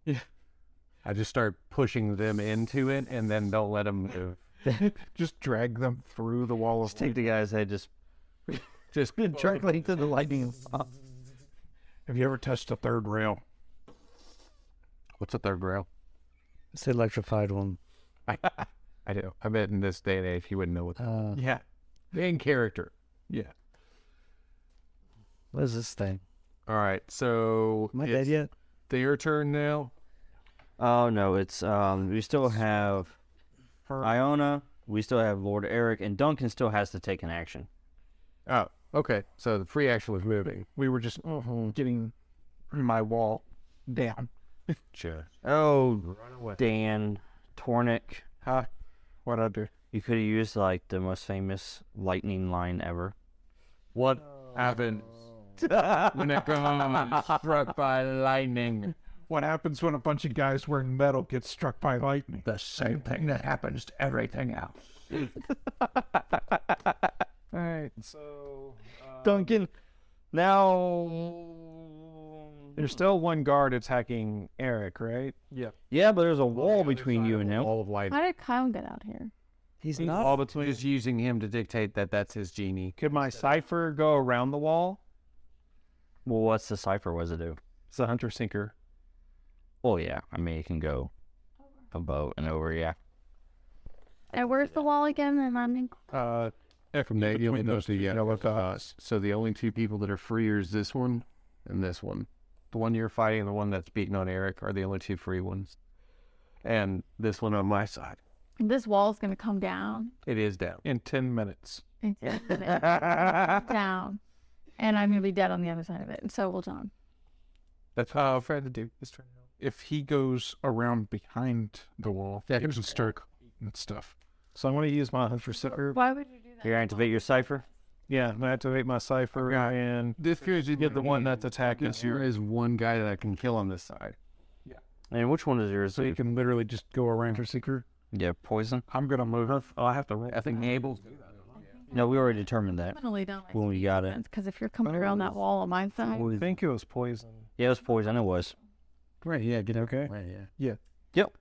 Yeah. I just start pushing them into it and then don't let them move. Just drag them through the wall of Just take the guy's head, just directly into the lightning. Have you ever touched a third rail? What's the third rail? It's the electrified one. I do. I bet in this day and age he wouldn't know what. Yeah. Main character. Yeah. What is this thing? All right. So Am I dead it's yet? their turn now. Oh no, it's we still have Iona, we still have Lord Eric, and Duncan still has to take an action. Oh, okay. So the free action was moving. We were just getting my wall down. Sure. Oh, Dan Tornick. Huh? What'd I do? You could have used like the most famous lightning line ever. What happened when it got struck by lightning? What happens when a bunch of guys wearing metal get struck by lightning? The same thing that happens to everything else. All right, so Duncan, now. there's still one guard attacking Eric, right? Yeah, but there's a wall between you and him. All of lightning. How did Kyle get out here? He's not. All between just using him to dictate that that's his genie. Could my cipher go around the wall? Well, what's the cipher? What does it do? It's a hunter sinker. Oh, yeah. I mean, it can go above and over, yeah. And where's the wall again? And I'm From the between those two yellow dots. So the only two people that are free are this one and this one. The one you're fighting and the one that's beating on Eric are the only two free ones. And this one on my side. this wall's gonna come down. It is down. In 10 minutes. Down. And I'm gonna be dead on the other side of it. And so will John. That's what I'm afraid to do. If he goes around behind the wall, Yeah, he can start and stuff. So I'm going to use my hunter sinker. Why would you do that? You activate your cipher? Yeah, I'm going to activate my cipher and This is get the one that's attacking There is one guy that I can kill on this side. And which one is yours? So you can literally just go around hunter sinker. Yeah, poison? I'm going to move. Oh, I have to roll. I think Abel. No, we already determined that I'm gonna lay down when we got it. because if you're coming around that wall on my side, I think it was poison. Yeah, it was poison. It was. Right, yeah, get Okay. Right, yeah. Yep.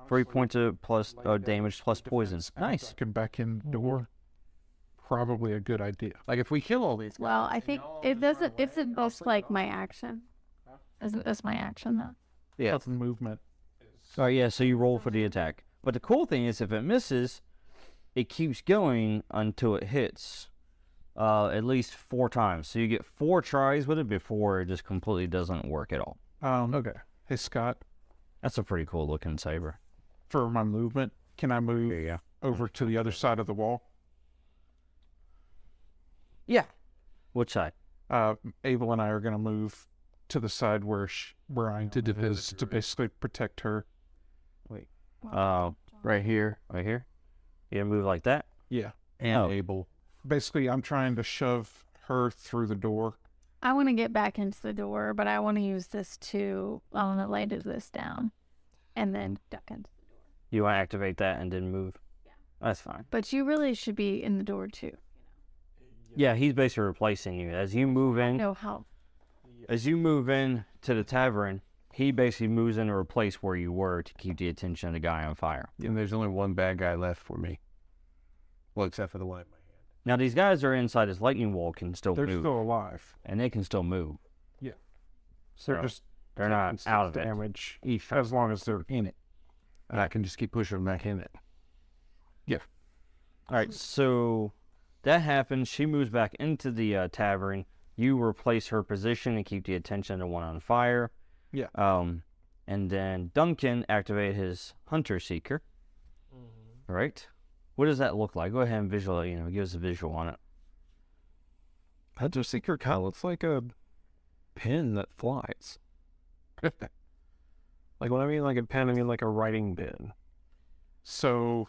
3 points of plus damage plus poison. Nice. Back and back in door. Probably a good idea. Like if we kill all these guys. well, I think it doesn't. It's most like my action. Isn't this my action though? Yeah. That's movement. All right, yeah, so you roll for the attack. But the cool thing is if it misses, it keeps going until it hits at least 4 times. So you get 4 tries with it before it just completely doesn't work at all. Okay. Hey, Scott, That's a pretty cool looking saber. for my movement, can I move over to the other side of the wall? Yeah. Which side? Abel and I are going to move to the side where I did this to basically protect her. Right here. Right here? You move like that? Yeah. And Oh. Abel. Basically, I'm trying to shove her through the door. I want to get back into the door, but I want to use this to. I want to lay this down, and then duck into the door. You want to activate that and then move? Yeah. That's fine. But you really should be in the door too. Yeah, he's basically replacing you. As you move in, Know how? as you move in to the tavern, he basically moves in to replace where you were to keep the attention of the guy on fire. And there's only one bad guy left for me. Well, except for the one in my hand. Now these guys are inside this lightning wall can still They're move, still alive. and they can still move. Yeah. So They're just they're not out of it. damage as long as they're in it. And I can just keep pushing them back in it. All right, so that happens. She moves back into the tavern. You replace her position and keep the attention of the one on fire. Yeah. And then Duncan activate his Hunter Seeker. All right. What does that look like? Go ahead and give us a visual on it. Hunter Seeker kind of looks like a pen that flies. Like when I mean like a pen, I mean like a writing pen. So,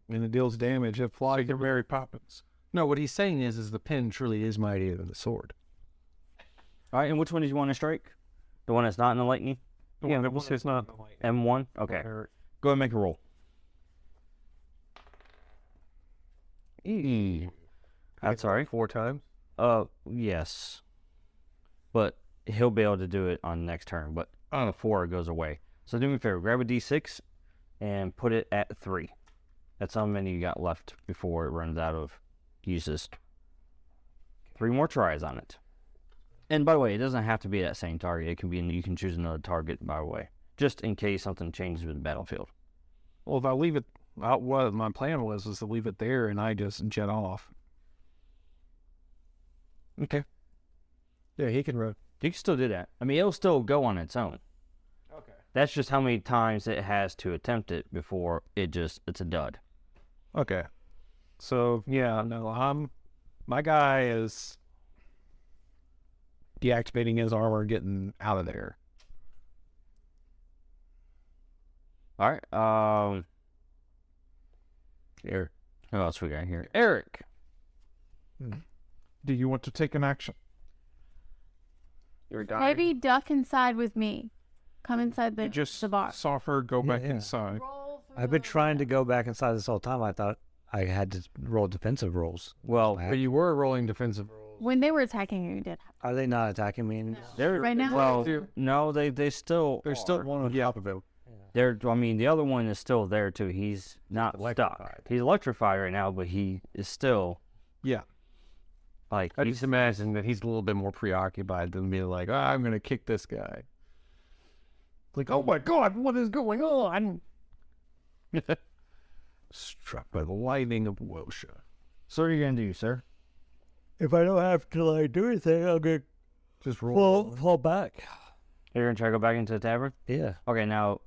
When it deals damage, it flies. like Mary Poppins. No, what he's saying is the pen truly is mightier than the sword. All right, and which one did you want to strike? The one that's not in the lightning? The one that was It's not. M1? Okay. Go ahead and make a roll. That's all right. 4 times? Yes. But he'll be able to do it on next turn, but on a 4 it goes away. So do me a favor, grab a D6 and put it at 3. That's how many you got left before it runs out of uses. 3 more tries on it. And by the way, it doesn't have to be that same target. It can be, you can choose another target, by the way, just in case something changes with the battlefield. Well, if I leave it, what my plan was to leave it there and I just jet off. Okay. Yeah, he can run. You can still do that. I mean, it'll still go on its own. Okay. That's just how many times it has to attempt it before it's a dud. Okay. So, yeah, no, my guy is deactivating his armor, getting out of there. All right. Here. Who else we got here? Eric. Do you want to take an action? You're dying. Maybe duck inside with me. Come inside the, You just the bar. saw her go back Yeah. inside. I've been trying to go back inside this whole time. I thought I had to roll defensive rolls. Well, But you were rolling defensive rolls. When they were attacking you, you did. Are they not attacking me anymore? they're Right now? Well, no, they still. There's still are. one on top of him. I mean, the other one is still there too. He's not stuck. Electrified. He's electrified right now, but he is still Yeah. like I just imagine that he's a little bit more preoccupied than being like, I'm going to kick this guy. Like, oh my God, what is going on? Struck by the lightning of Wosha. So what are you gonna do, sir? If I don't have to like do anything, I'll get Just roll. fall back. You're gonna try to go back into the tavern? Yeah. Okay, now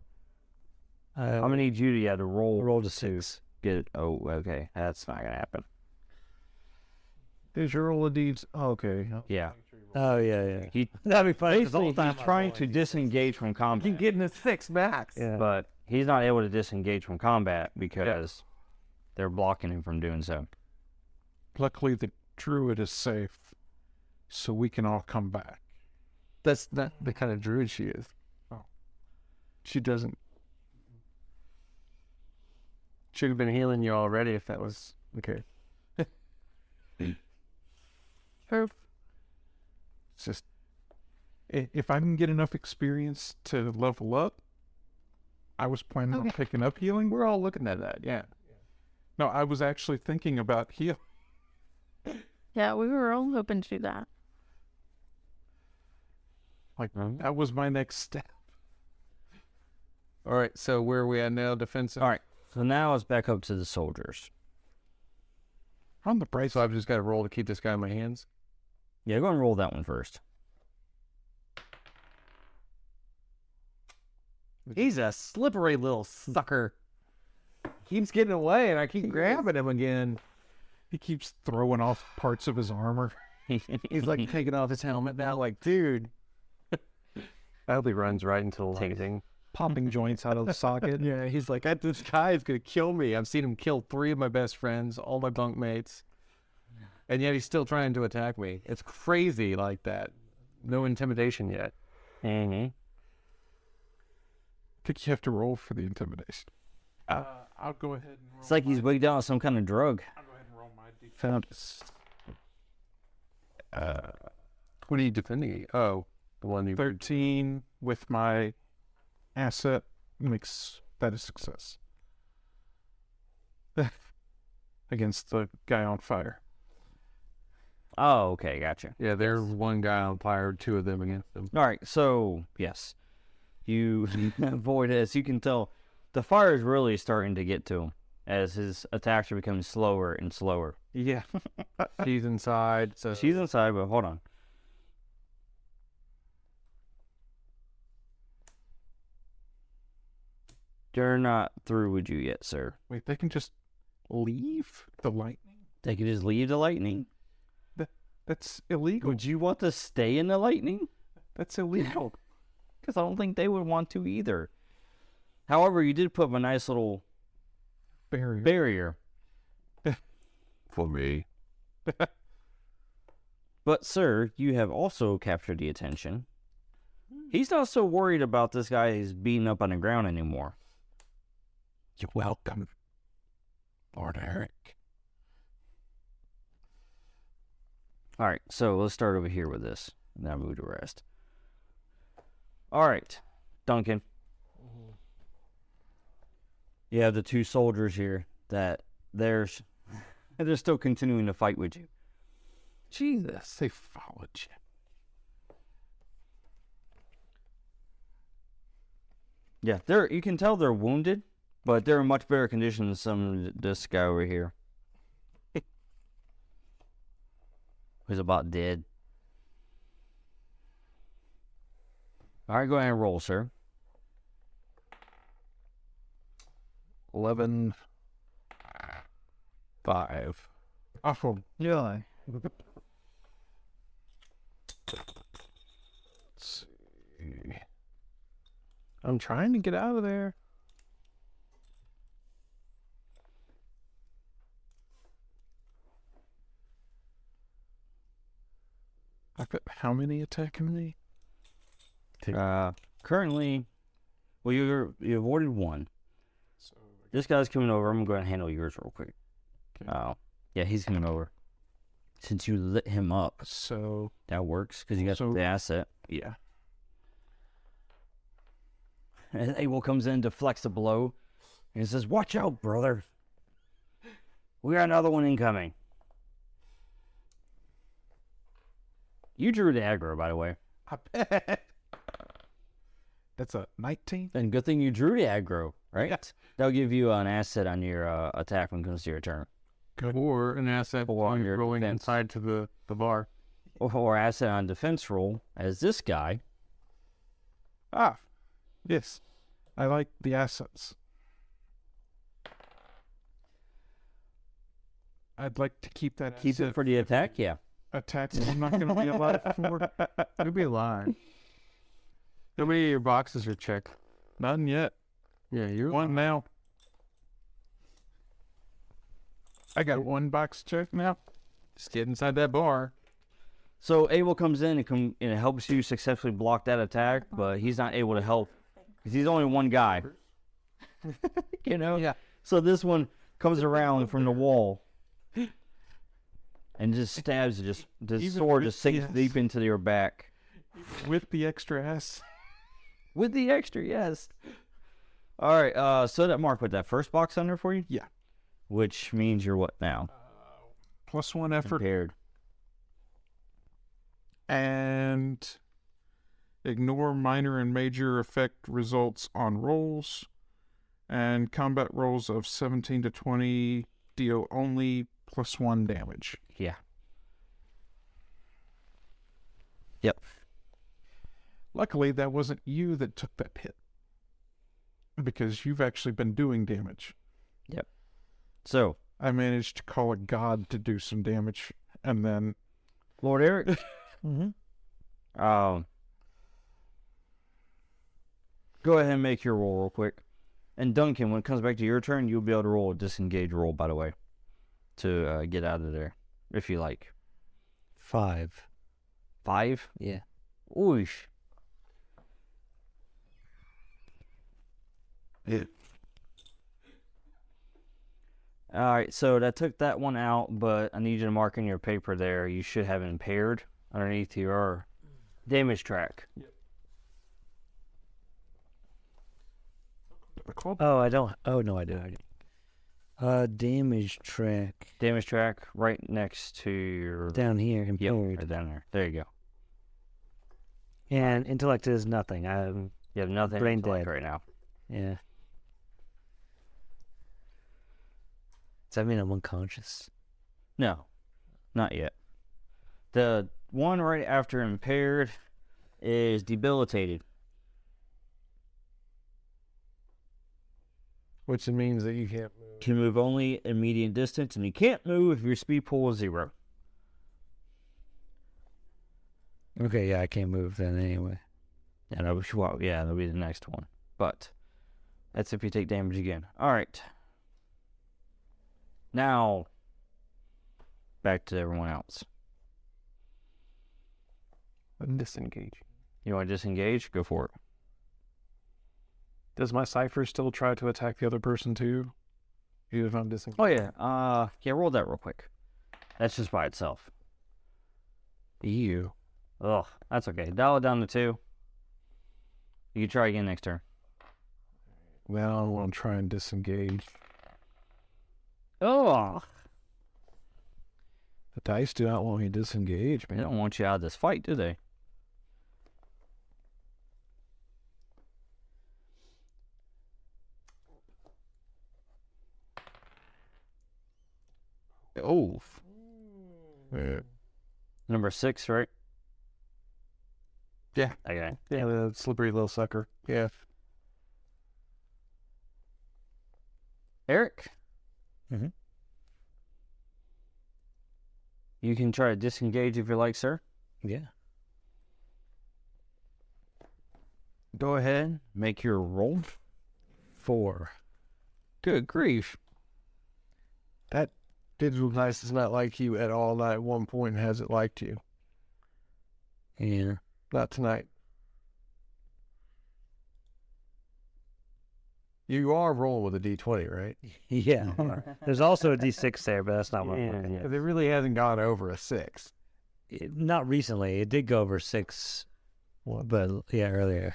I'm gonna need you to roll roll to 6. get it. Oh, okay, that's not gonna happen. Is your roll of deeds? Oh, okay. Yeah, Oh yeah. he That'd be funny. 'cause the basically whole time he's trying to disengage from combat, getting a 6 max. Yeah. but he's not able to disengage from combat because they're blocking him from doing so. Luckily, the druid is safe, so we can all come back. That's not the kind of druid she is. Oh. She doesn't. Should have been healing you already if that was the case. It's just, if I can get enough experience to level up, I was planning on picking up healing. We're all looking at that, yeah. No, I was actually thinking about heal. Yeah, we were all hoping to do that. Like, that was my next step. All right, so where are we at now? Defensive? All right, so now it's back up to the soldiers. On the bright So I've just got to roll to keep this guy in my hands? Yeah, go and roll that one first. He's a slippery little sucker. Keeps getting away, and I keep grabbing him again. he keeps throwing off parts of his armor. He's like taking off his helmet now, like, dude. I hope he runs right into the lighting. Popping joints out of the socket. Yeah, he's like, this guy is going to kill me. I've seen him kill 3 of my best friends, all my bunk mates. And yet he's still trying to attack me. It's crazy like that. No intimidation yet. Mm-hmm. I think you have to roll for the intimidation. I'll go ahead and roll. It's like he's wigged out on some kind of drug. I'll go ahead and roll my d. Found What are you defending? Oh, the one you... 13 with my asset makes that a success. Against the guy on fire. Oh, okay, gotcha. Yeah, there's one guy on fire, 2 of them against him. All right, so yes, you avoid it. As you can tell, the fire is really starting to get to him as his attacks are becoming slower and slower. Yeah. She's inside, so... She's inside, but hold on. They're not through with you yet, sir. Wait, they can just leave the lightning? They could just leave the lightning. That's illegal. Would you want to stay in the lightning? That's illegal. Because I don't think they would want to either. However, you did put up a nice little barrier. For me. But, sir, you have also captured the attention. He's not so worried about this guy who's beaten up on the ground anymore. You're welcome, Lord Eric. All right, so let's start over here with this. And then I'll move to rest. All right, Duncan. You have the 2 soldiers here that they're still continuing to fight with you. Jesus, they followed you. Yeah, you can tell they're wounded, but they're in much better condition than some of this guy over here. Who's about dead. All right, go ahead and roll, sir. 11, 5. Oh, Yeah. Let's see. I'm trying to get out of there. I've got how many attacking me? Currently, well, you avoided one. So This guy's coming over. I'm gonna go ahead and handle yours real quick. Okay. Yeah, he's coming over. Since you lit him up, So that works because you got So- the asset. yeah. And Abel comes in, deflects the blow, and he says, "Watch out, brother. We got another one incoming." You drew the aggro, by the way. I bet. That's a 19. And good thing you drew the aggro, right? That'll give you an asset on your attack when it comes to your turn. Or an asset Or on your rolling defense. inside to the bar. Or asset on defense roll, as this guy. Ah, yes. I like the assets. I'd like to keep that Keep asset it for the attack, yeah. attached. I'm not going to be alive for. You'll be alive. How many of your boxes are checked? None yet. Yeah, you're One now. I got one box checked now. Just get inside that bar. So Abel comes in and helps you successfully block that attack, but he's not able to help because he's only one guy. You know? Yeah. So this one comes around from the wall and just stabs you. The Even sword with- just sinks yes. deep into your back. With the extra ass. With the extra, yes. All right, so that Mark put that first box under for you? Yeah. Which means you're what now? +1 effort. Impaired. And ignore minor and major effect results on rolls. And combat rolls of 17 to 20 deal only +1 damage. Yeah. Yep. Luckily, that wasn't you that took that hit. Because you've actually been doing damage. So, I managed to call a god to do some damage. And then Lord Eric, Mm-hmm. go ahead and make your roll real quick. And Duncan, when it comes back to your turn, you'll be able to roll a disengage roll, by the way, to get out of there, if you like. 5. 5? Yeah. Oosh. Yeah. All right, so that took that one out, but I need you to mark in your paper there. You should have impaired underneath your damage track. Oh, I don't. Oh, no, I do. Damage track. Damage track right next to your... Down here, Yep, impaired. right down there. There you go. And intellect is nothing. You have nothing Brain to select dead. right now. Yeah. Does that mean I'm unconscious? No, not yet. The one right after impaired is debilitated. Which means that you can't move. Can move only a medium distance, and you can't move if your speed pool is 0. Okay, yeah, I can't move then anyway. Yeah, that'll be the next one. But that's if you take damage again. All right. Now, back to everyone else. Disengage. You want to disengage? Go for it. Does my cipher still try to attack the other person too? Even if I'm disengaged? Oh, yeah. Yeah, roll that real quick. That's just by itself. You. Ugh, that's okay. Dial it down to 2. You can try again next turn. Well, I want to try and disengage. Oh, The dice do not want me to disengage, they man. don't want you out of this fight, do they? Oh, Yeah. number 6, right? Yeah. Okay. Yeah, the slippery little sucker. Yeah. Eric? Mhm. You can try to disengage if you like, sir. Yeah. Go ahead. Make your roll. 4. Good grief. That digital dice does not like you at all. Not at one point has it liked you. Yeah. Not tonight. You are rolling with a D20, right? Yeah. There's also a D6 there, but that's not what I'm looking at. It really hasn't gone over a 6. Not recently. It did go over 6, but yeah, earlier.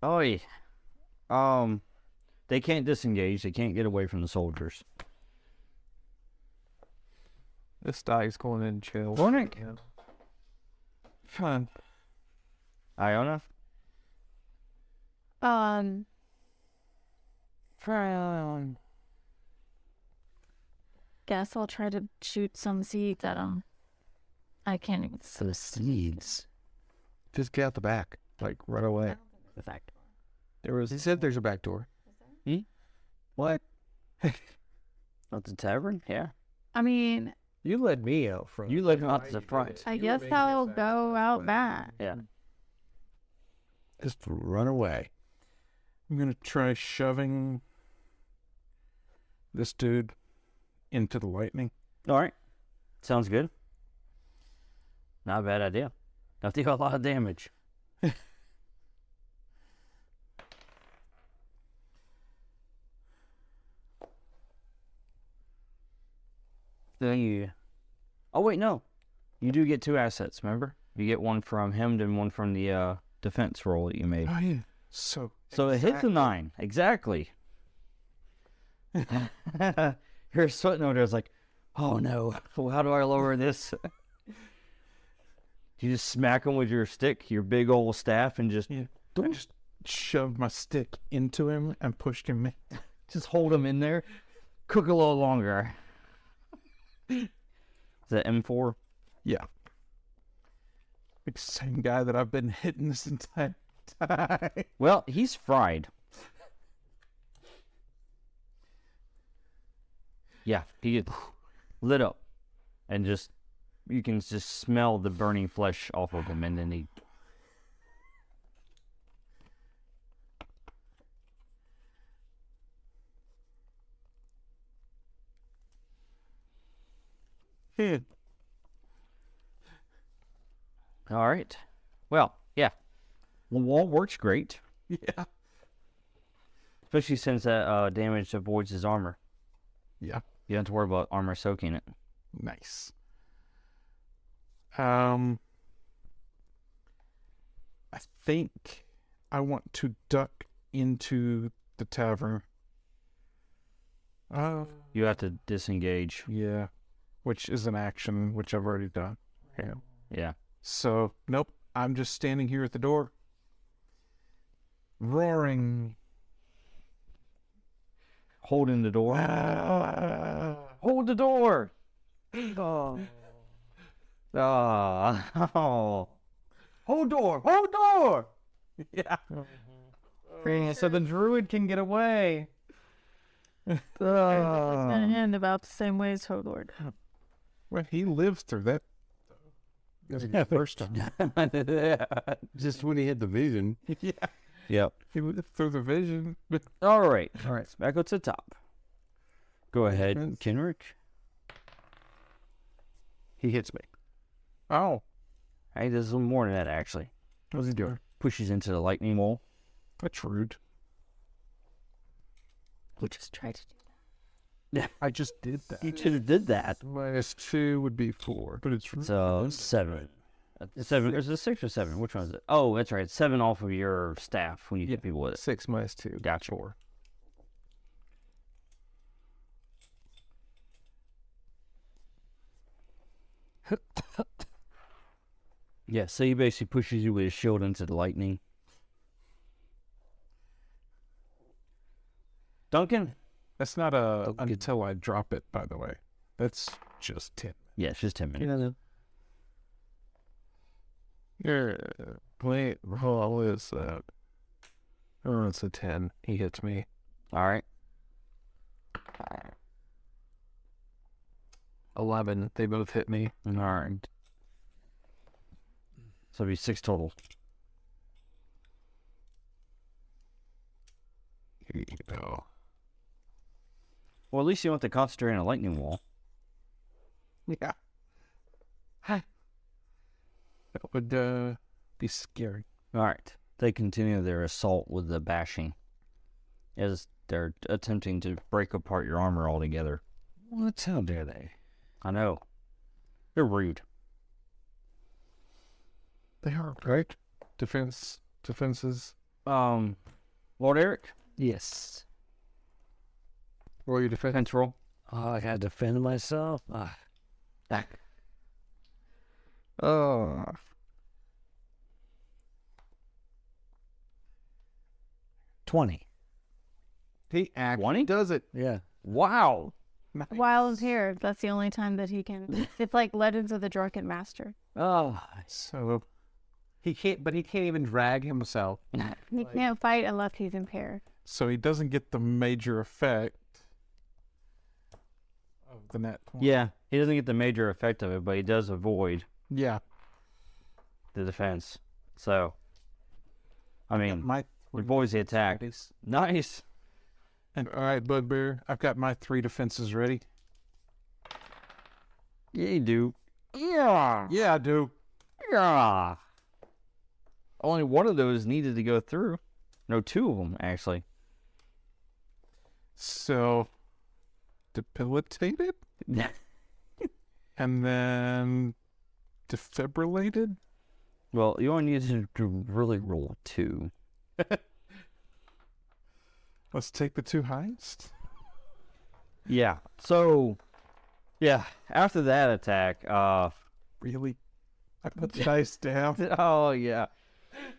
Oh, yeah. They can't disengage. They can't get away from the soldiers. This dice going in chill. Warnick. Fine. Iona? Guess I'll try to shoot some seeds at them. I can't even. For the seeds. Just get out the back. Like, run away. The fact. He said there's a back door. What? Not the tavern? Yeah. I mean, You led me out front. You led him out to the front. I guess I'll go out back. Yeah. Just run away. I'm going to try shoving this dude into the lightning. All right. Sounds good. Not a bad idea. Don't deal a lot of damage. Then you... Oh, wait, no. You do get 2 assets, remember? You get one from him and one from the defense roll that you made. Oh, yeah. So So it hits a 9. Exactly. You're sweating over there. It's like, oh, no. How do I lower this? You just smack him with your stick, your big old staff, and just... I just shoved my stick into him and pushed him in. Just hold him in there. Cook a little longer. Is that M4? Yeah. It's the same guy that I've been hitting this entire time. Well, he's fried. Yeah, he gets lit up. And just, you can just smell the burning flesh off of him, and then he... All right. Well, yeah. The wall works great. Yeah. Especially since that damage avoids his armor. Yeah. You don't have to worry about armor soaking it. Nice. I think I want to duck into the tavern. You have to disengage. Yeah. Which is an action, which I've already done. Yeah. Yeah. So, nope. I'm just standing here at the door. Roaring. Holding the door. Hold the door. Oh. Oh. Hold door. Hold door. Yeah. So the druid can get away. It's gonna end about the same way as Hodord. Well, he lived through that. The first time. Just when he hit the vision. Yeah. Yep. He lived through the vision. All right. All right. Back up to the top. Go ahead, Kenrick. He hits me. Oh. Hey, there's a little more than that, actually. What's he doing? Pushes into the lightning wall. That's rude. We just tried to do I just did that. You should have did that. -2 would be 4, but it's So 7. 7. Is it 6 or 7? Which one is it? Oh, that's right. It's 7 off of your staff when you hit people with it. 6 -2. Gotcha. 4. Yeah, so he basically pushes you with his shield into the lightning. Duncan? That's not until I drop it, by the way. That's just 10. Yeah, it's just 10 minutes. Yeah. Wait, hold on, what is that? Oh, it's a 10. He hits me. All right. 11. They both hit me. All right. So it'll be 6 total. Here you go. Well, at least you don't have to concentrate on a lightning wall. Yeah. That would be scary. All right. They continue their assault with the bashing as they're attempting to break apart your armor altogether. What? How dare they? I know. They're rude. They are, right? Defenses. Lord Eric, Yes. Roll your defense. defense roll. I had to defend myself. 20. He actually 20? does it. Yeah. Wow. While he's here, that's the only time that he can. It's like Legends of the Drunken Master. Oh, So He can't even drag himself. He can't fight unless he's impaired. so he doesn't get the major effect of the net 20. yeah. He doesn't get the major effect of it, but he does avoid Yeah. the defense. So, I mean, My he avoids the attack. Nice. And all right, Bugbear, I've got my 3 defenses ready. Yeah, you do. Yeah. Yeah, I do. Yeah. Only one of those needed to go through. No, 2 of them, actually. So, debilitated and then defibrillated. Well, you only need to really roll 2. Let's take the 2 highest. Yeah. So, yeah. After that attack, Really? I put the dice down. oh yeah.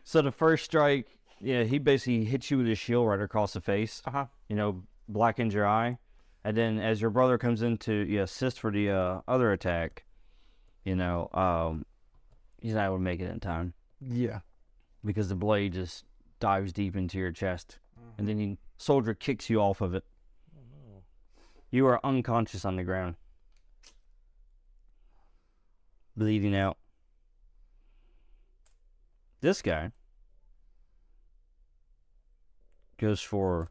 So the first strike, yeah, he basically hits you with his shield right across the face. Uh-huh. You know, blackens your eye, and then as your brother comes in to assist for the other attack, you know, he's not able to make it in time Yeah. because the blade just dives deep into your chest, and then the soldier kicks you off of it. You are unconscious on the ground, bleeding out. This guy goes for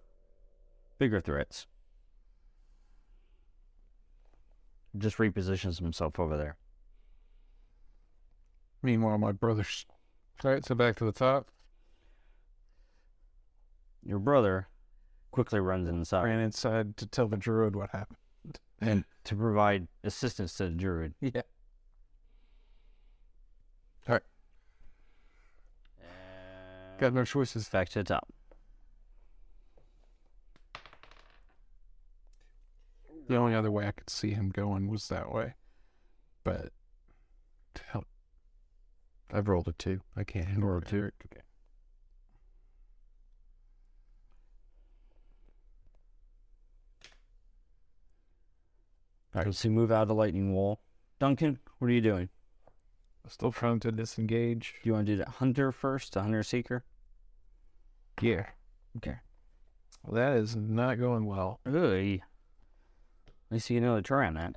bigger threats. Just repositions himself over there. Meanwhile, my brother's... All right, so back to the top. Your brother quickly runs inside Ran inside to tell the druid what happened. and to provide assistance to the druid. Yeah. Got no choices. Back to the top. The only other way I could see him going was that way. But... Hell, I've rolled a 2. I can't handle a 2. okay. All right, so you move out of the lightning wall. Duncan, what are you doing? Still trying to disengage. Do you want to do the hunter first, the hunter seeker? Yeah. Okay. Well, that is not going well. Oy. At least you know to try on that.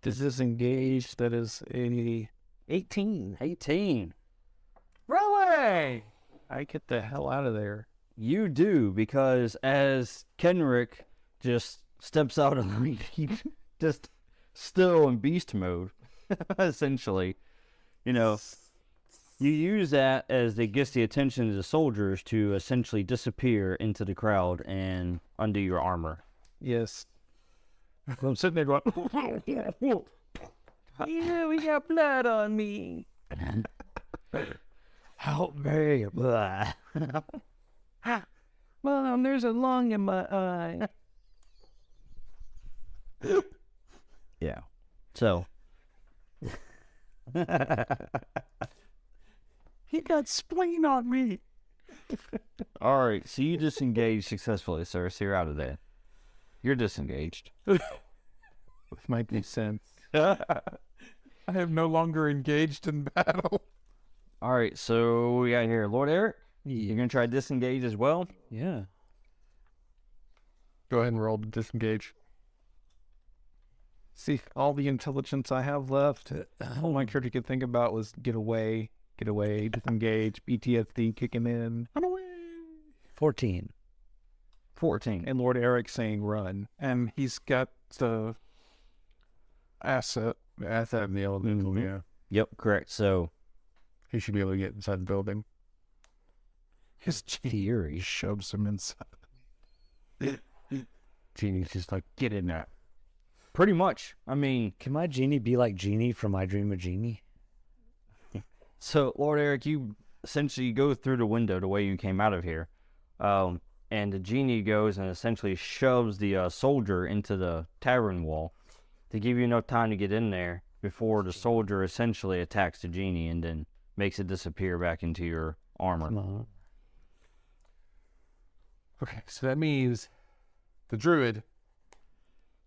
To disengage, that is a 18. 18. Really? I get the hell out of there. You do, because as Kenrick just steps out of the he's just still in beast mode, essentially. You know, you use that as it gets the attention of the soldiers to essentially disappear into the crowd and undo your armor. Yes. I'm sitting there going, Yeah, we got blood on me. Help me. Blah. Mom, there's a lung in my eye. Yeah. So. He got spleen on me. All right. So you disengaged successfully, sir. So you're out of there. You're disengaged. Might make sense. I am no longer engaged in battle. All right, so we got here Lord Eric. You're gonna try disengage as well. Yeah. Go ahead and roll to disengage. See, all the intelligence I have left, all my character could think about was get away, disengage, PTSD kicking in. Run away. 14. 14. And Lord Eric saying run. And he's got the asset. Asset in the elemental, yeah. Yep, correct. So He should be able to get inside the building. His Theory. shoves him inside. Genie's just like, get in there. pretty much. I mean, Can my genie be like Genie from I Dream of Genie? so Lord Eric, you essentially go through the window the way you came out of here, and the genie goes and essentially shoves the soldier into the tavern wall to give you enough time to get in there before the soldier essentially attacks the genie and then makes it disappear back into your armor. Come on. Okay, so that means the druid,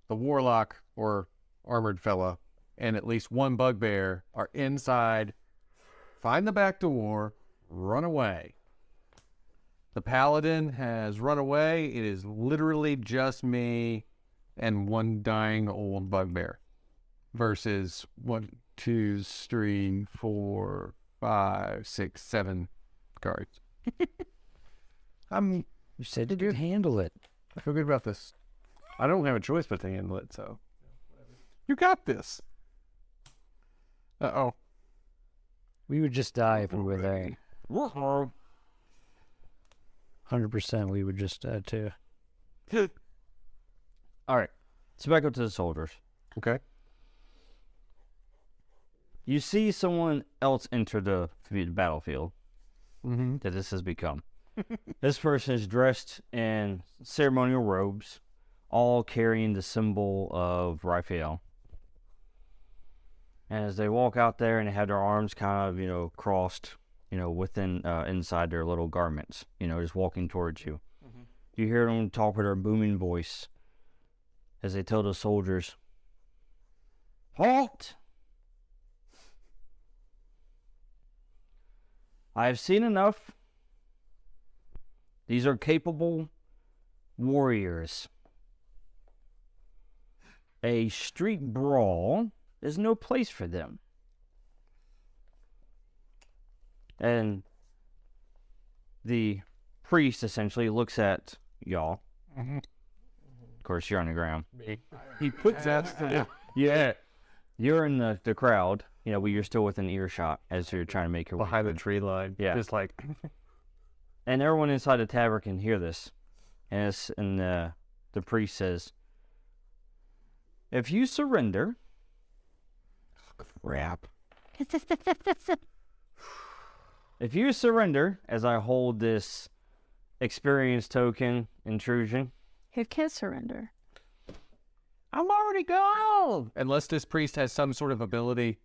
the warlock or armored fella, and at least one bugbear are inside. Find the back door, run away. The paladin has run away. It is literally just me and one dying old bugbear versus 1, 2, 3, 4, 5, 6, 7 guards. You said you could handle it. I feel good about this. I don't have a choice but to handle it, so. You got this. Uh-oh. We would just die if we were there. 100% we would just too. All right, so back up to the soldiers. Okay. You see someone else enter the battlefield Mm-hmm. that this has become. This person is dressed in ceremonial robes, all carrying the symbol of Raphael. And as they walk out there and they have their arms kind of, crossed, within, inside their little garments, just walking towards you. Mm-hmm. You hear them talk with their booming voice as they tell the soldiers, "Halt! I have seen enough. These are capable warriors. A street brawl is no place for them." And the priest essentially looks at y'all. Mhm. Of course, you're on the ground. He puts that. Yeah. You're in the crowd, but you're still within earshot as you're trying to make your way. Behind the tree line. Yeah. Just like, And everyone inside the tavern can hear this. And the priest says, "If you surrender..." crap. "If you surrender, as I hold this experience token intrusion..." He can't surrender. I'm already gone. Unless this priest has some sort of ability.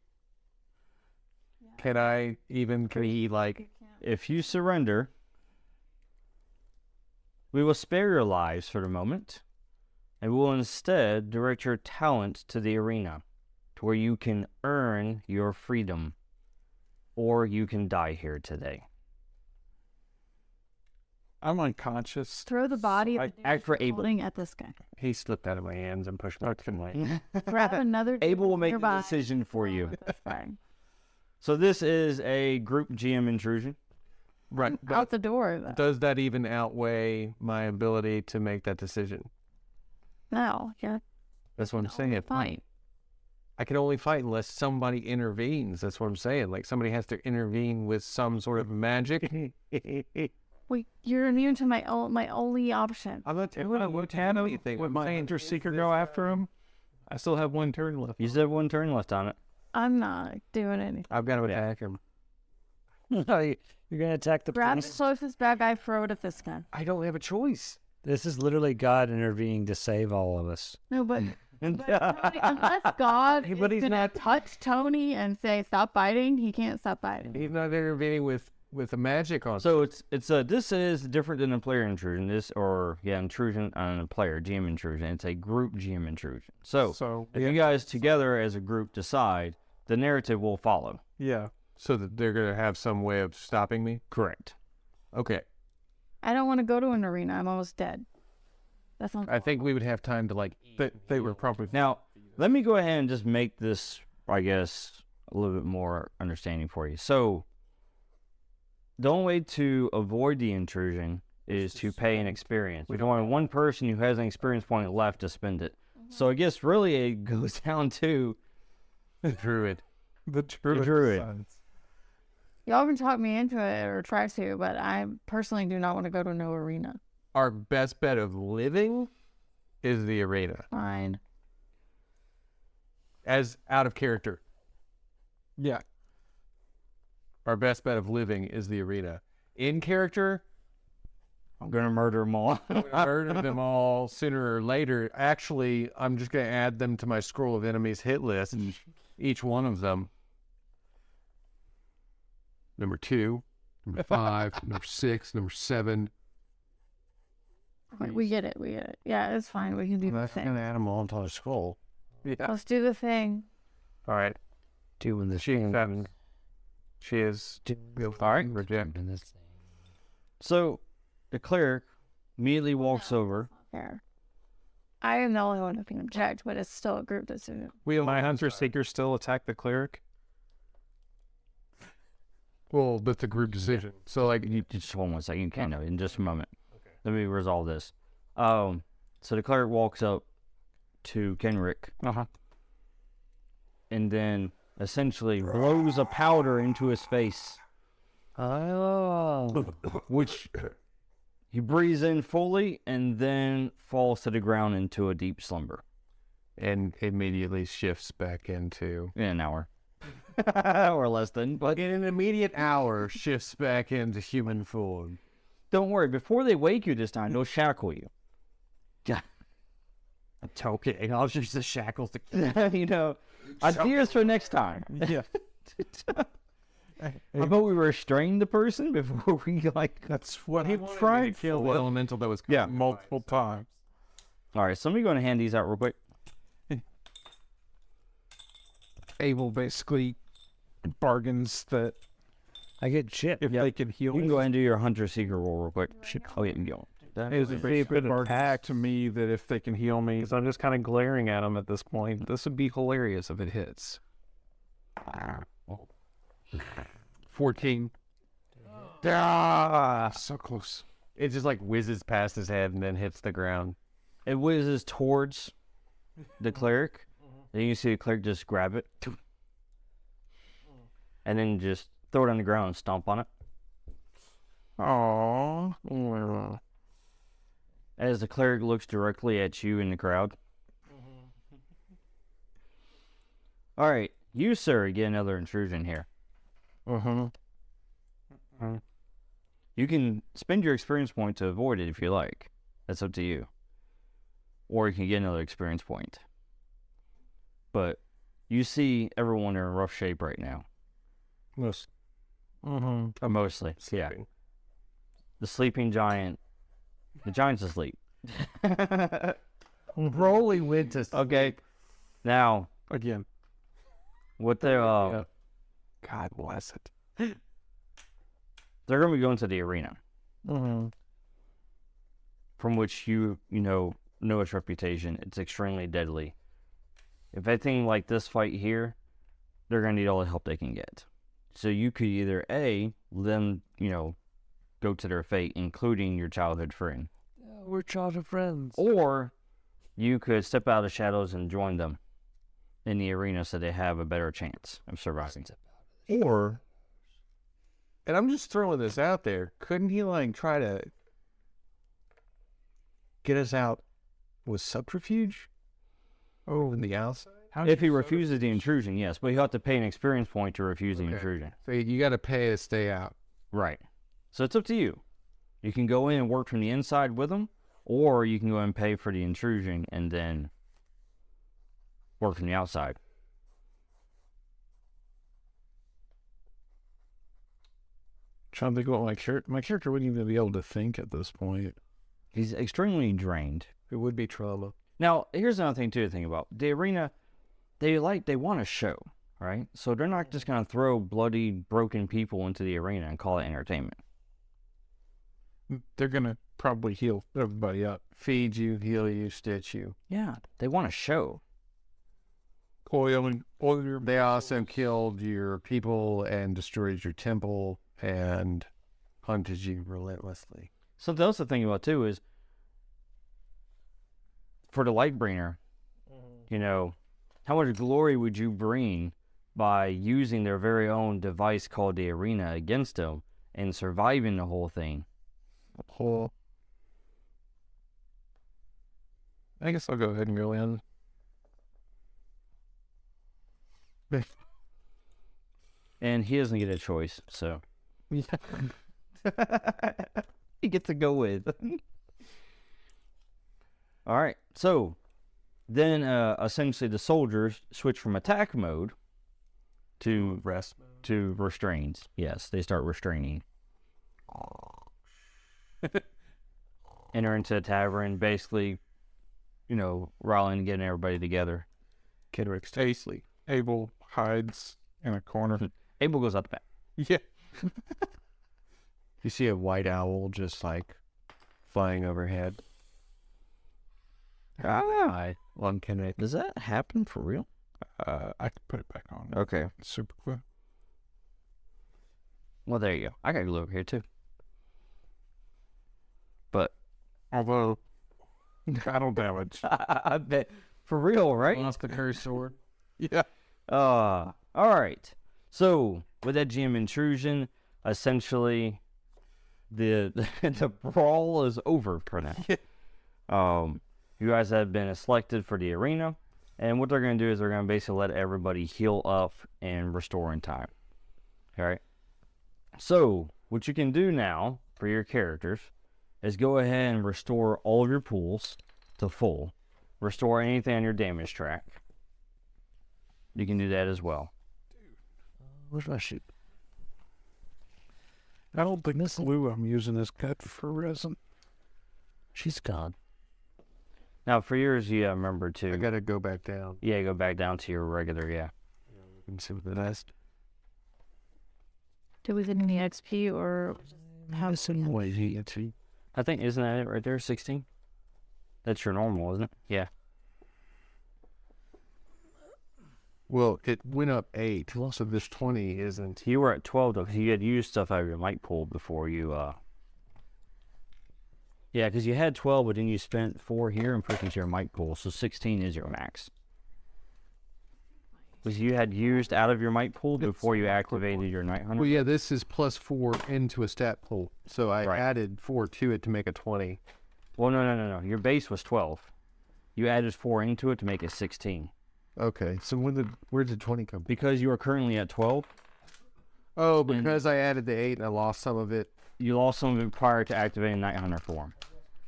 Can he like, "If you surrender, we will spare your lives for the moment, and we will instead direct your talent to the arena, to where you can earn your freedom, or you can die here today." I'm unconscious. Throw the body of the dude Act for Abel. holding at this guy. he slipped out of my hands and pushed back to my Grab another dude Abel will make the nearby. decision for you. That's fine. So this is a group GM intrusion. Right. Out the door, though. Does that even outweigh my ability to make that decision? No, yeah. That's what I'm saying. Fine. I can only fight unless somebody intervenes. That's what I'm saying. Like somebody has to intervene with some sort of magic. Wait, you're immune to my only option. I'm not Would my Hunter Seeker go after him? I still have one turn left. You still have one turn left on it. I'm not doing anything. I've got to attack him. You're going to attack the Grab the priest? closest bad guy, throw it at this guy. I don't have a choice. This is literally God intervening to save all of us. No, but Tony, unless God Hey, but is he's gonna not- touch Tony and say stop biting, he can't stop biting. He's not intervening with a magic on. So this is different than a player intrusion. Intrusion on a player, GM intrusion. It's a group GM intrusion. So So if you guys together as a group decide the narrative will follow. Yeah. So that they're going to have some way of stopping me? Correct. Okay. I don't want to go to an arena. I'm almost dead. That's not. I think we would have time to, like... They were probably... Now, let me go ahead and just make this, I guess, a little bit more understanding for you. So, the only way to avoid the intrusion is to pay an experience. There's only one person who has an experience point left to spend it. So I guess really it goes down to Druid. The druid. druid. Y'all can talk me into it or try to, but I personally do not want to go to no arena. Our best bet of living is the arena. Fine. As out of character. Yeah. Our best bet of living is the arena. In character, I'm going to murder them all. murder them all sooner or later. Actually, I'm just going to add them to my scroll of enemies hit list. Each one of them. Number 2, number 5, number 6, number 7. We get it. We get it. Yeah, it's fine. We can do the That's thing. gonna add them all onto a scroll. Yeah. Let's do the thing. All right. Doing this She thing. 7. She is. All right. Reject. Doing this thing. So the cleric immediately walks over. Fair. I am the only one who can object, but it's still a group decision. My hunter seeker still attack the cleric. Well, that's a group decision. So, like, You just hold on one second. You can know in just a moment. Let me resolve this. So the cleric walks up to Kenrick. And then essentially blows a powder into his face, Oh. which he breathes in fully and then falls to the ground into a deep slumber and immediately shifts back into. in an hour. Or less than, but In an immediate hour, shifts back into human form. don't worry. Before they wake you this time, they'll shackle you. Yeah. It's okay. I'll use the shackles to You know, ideas for next time. Yeah. How about we restrain the person before we, like... That's what he Tried tried to kill for. the elemental that was. Yeah, multiple times. All right, so let me go and hand these out real quick. Abel basically bargains that I get chip. if they can heal You can go ahead and do your hunter-seeker roll real quick. Oh, yeah, you can go. it was a bit attack to me that if they can heal me. Because I'm just kind of glaring at him at this point. This would be hilarious if it hits. 14. So close. It just like whizzes past his head and then hits the ground. It whizzes towards the cleric. Then you see the cleric just grab it. And then just throw it on the ground and stomp on it. Aww. As the cleric looks directly at you in the crowd. All right, you, sir, get another intrusion here. You can spend your experience point to avoid it if you like. That's up to you. Or you can get another experience point. But you see everyone in rough shape right now. Mostly, yeah. The sleeping giant. The giant's asleep. Broly went to. Okay. Now, Again. what they're God bless it. they're going to be going to the arena, from which you know its reputation. It's extremely deadly. If anything like this fight here, they're going to need all the help they can get. So you could either A, let them, go to their fate, including your childhood friend. We're childhood friends. Or you could step out of the shadows and join them in the arena so they have a better chance of surviving. Or, and I'm just throwing this out there, couldn't he like try to get us out with subterfuge? Oh, in the outside? If he refuses the intrusion, yes, but you have to pay an experience point to refuse the intrusion. So you got to pay to stay out. Right. So it's up to you. You can go in and work from the inside with them, or you can go and pay for the intrusion and then work from the outside. Trying to think what my character wouldn't even be able to think at this point. He's extremely drained. It would be trauma. Now, here's another thing too to think about. The arena, they want a show, right? So they're not just going to throw bloody, broken people into the arena and call it entertainment. They're gonna probably heal everybody up. Feed you, heal you, stitch you. Yeah, they want a show. Oil your. They also killed your people and destroyed your temple and hunted you relentlessly. Something else to think about, too, is for the Lightbringer, you know, how much glory would you bring by using their very own device called the arena against them and surviving the whole thing? Well, I guess I'll go ahead and go in. And he doesn't get a choice, so Yeah. he gets to go with. All right, so then essentially the soldiers switch from attack mode to Rest. to restraints. Yes, they start restraining. Enter into a tavern, basically, you know, rallying and getting everybody together. Kendrick stay asleep. Abel hides in a corner. Abel goes out the back. Yeah. You see a white owl just like flying overhead. One Kendrick. Does that happen for real? I can put it back on. Okay. Super quick. Well, there you go. I got glue over here, too. But Although, battle damage. I bet. For real, right? Lost the cursed sword. Yeah. All right. So, with that GM intrusion, essentially, the brawl is over for now. You guys have been selected for the arena, and what they're going to do is they're going to basically let everybody heal up and restore in time. All right. So, what you can do now for your characters is go ahead and restore all of your pools to full. Restore anything on your damage track. You can do that as well. Where's my shoot? I don't think this glue I'm using is cut for resin. She's gone. Now, for yours, you remember to... I gotta go back down go back down to your regular, and see what the nest. Do we get any XP or how? I think, isn't that it right there, 16? That's your normal, isn't it? Yeah. Well, it went up 8, so this 20 isn't. You were at 12, though, because you had used stuff out of your might pool before you, Yeah, because you had 12, but then you spent 4 here and put into your might pool, so 16 is your max. Because you had used out of your might pool before you activated your Night Hunter? Well, yeah, this is plus 4 into a stat pool, so I Right. added 4 to it to make a 20. Well, no. Your base was 12. You added 4 into it to make it 16. Okay, so where did 20 come from? Because you are currently at 12, Oh, because I added the 8 and I lost some of it. you lost some of it prior to activating Night Hunter form.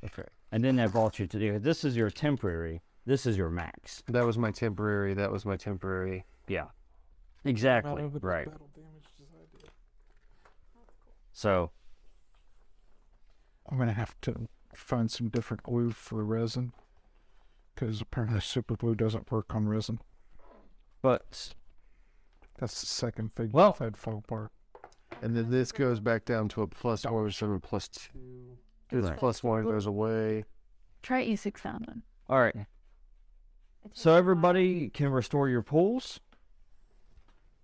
Okay. And then that brought you to the... This is your temporary. This is your max. That was my temporary. Yeah. Exactly. Right. So, I'm going to have to find some different glue for resin. Because apparently super glue doesn't work on resin. but... That's the second thing Well- I'd fall apart. And then this goes back down to a plus 4, so a plus 2. This Right. plus 1 goes away. Try E6000. All right. So everybody can restore your pools.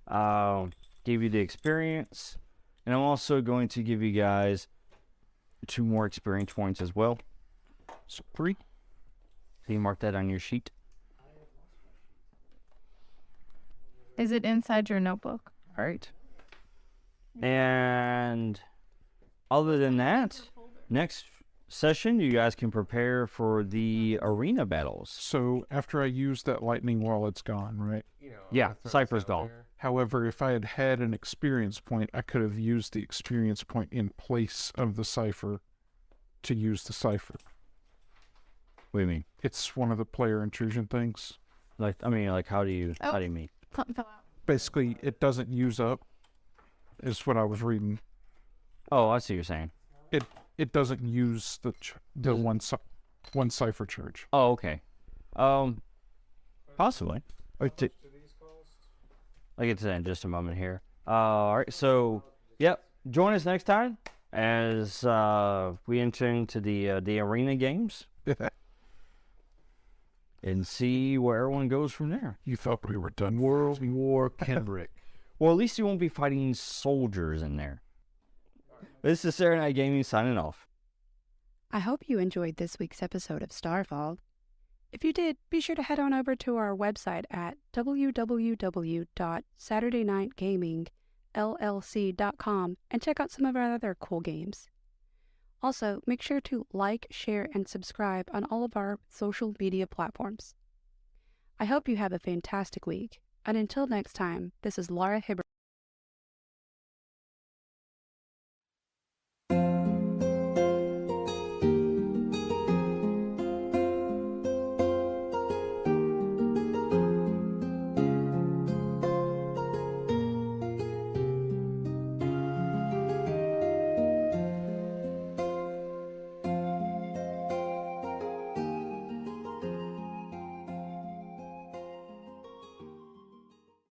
Give you the experience. And I'm also going to give you guys 2 more experience points as well. So 3. So you mark that on your sheet. Is it inside your notebook? All right. And other than that, next session, you guys can prepare for the arena battles. So after I use that lightning while it's gone, right? Yeah, Cypher's gone. However, if I had had an experience point, I could have used the experience point in place of the cipher to use the cipher. What do you mean? It's one of the player intrusion things. Like, I mean, like, how do you mean? Something fell out. Basically, it doesn't use up, is what I was reading. Oh, I see what you're saying. It doesn't use the one cipher charge. Oh, okay. Possibly. I'll get to that in just a moment here. All right, so, yep, join us next time as we enter into the arena games and see where everyone goes from there. You thought we were done. World War Kendrick. Well, at least you won't be fighting soldiers in there. This is Saturday Night Gaming signing off. I hope you enjoyed this week's episode of Starfall. If you did, be sure to head on over to our website at www.saturdaynightgamingllc.com and check out some of our other cool games. Also, make sure to like, share, and subscribe on all of our social media platforms. I hope you have a fantastic week, and until next time, this is Laura Hibbard.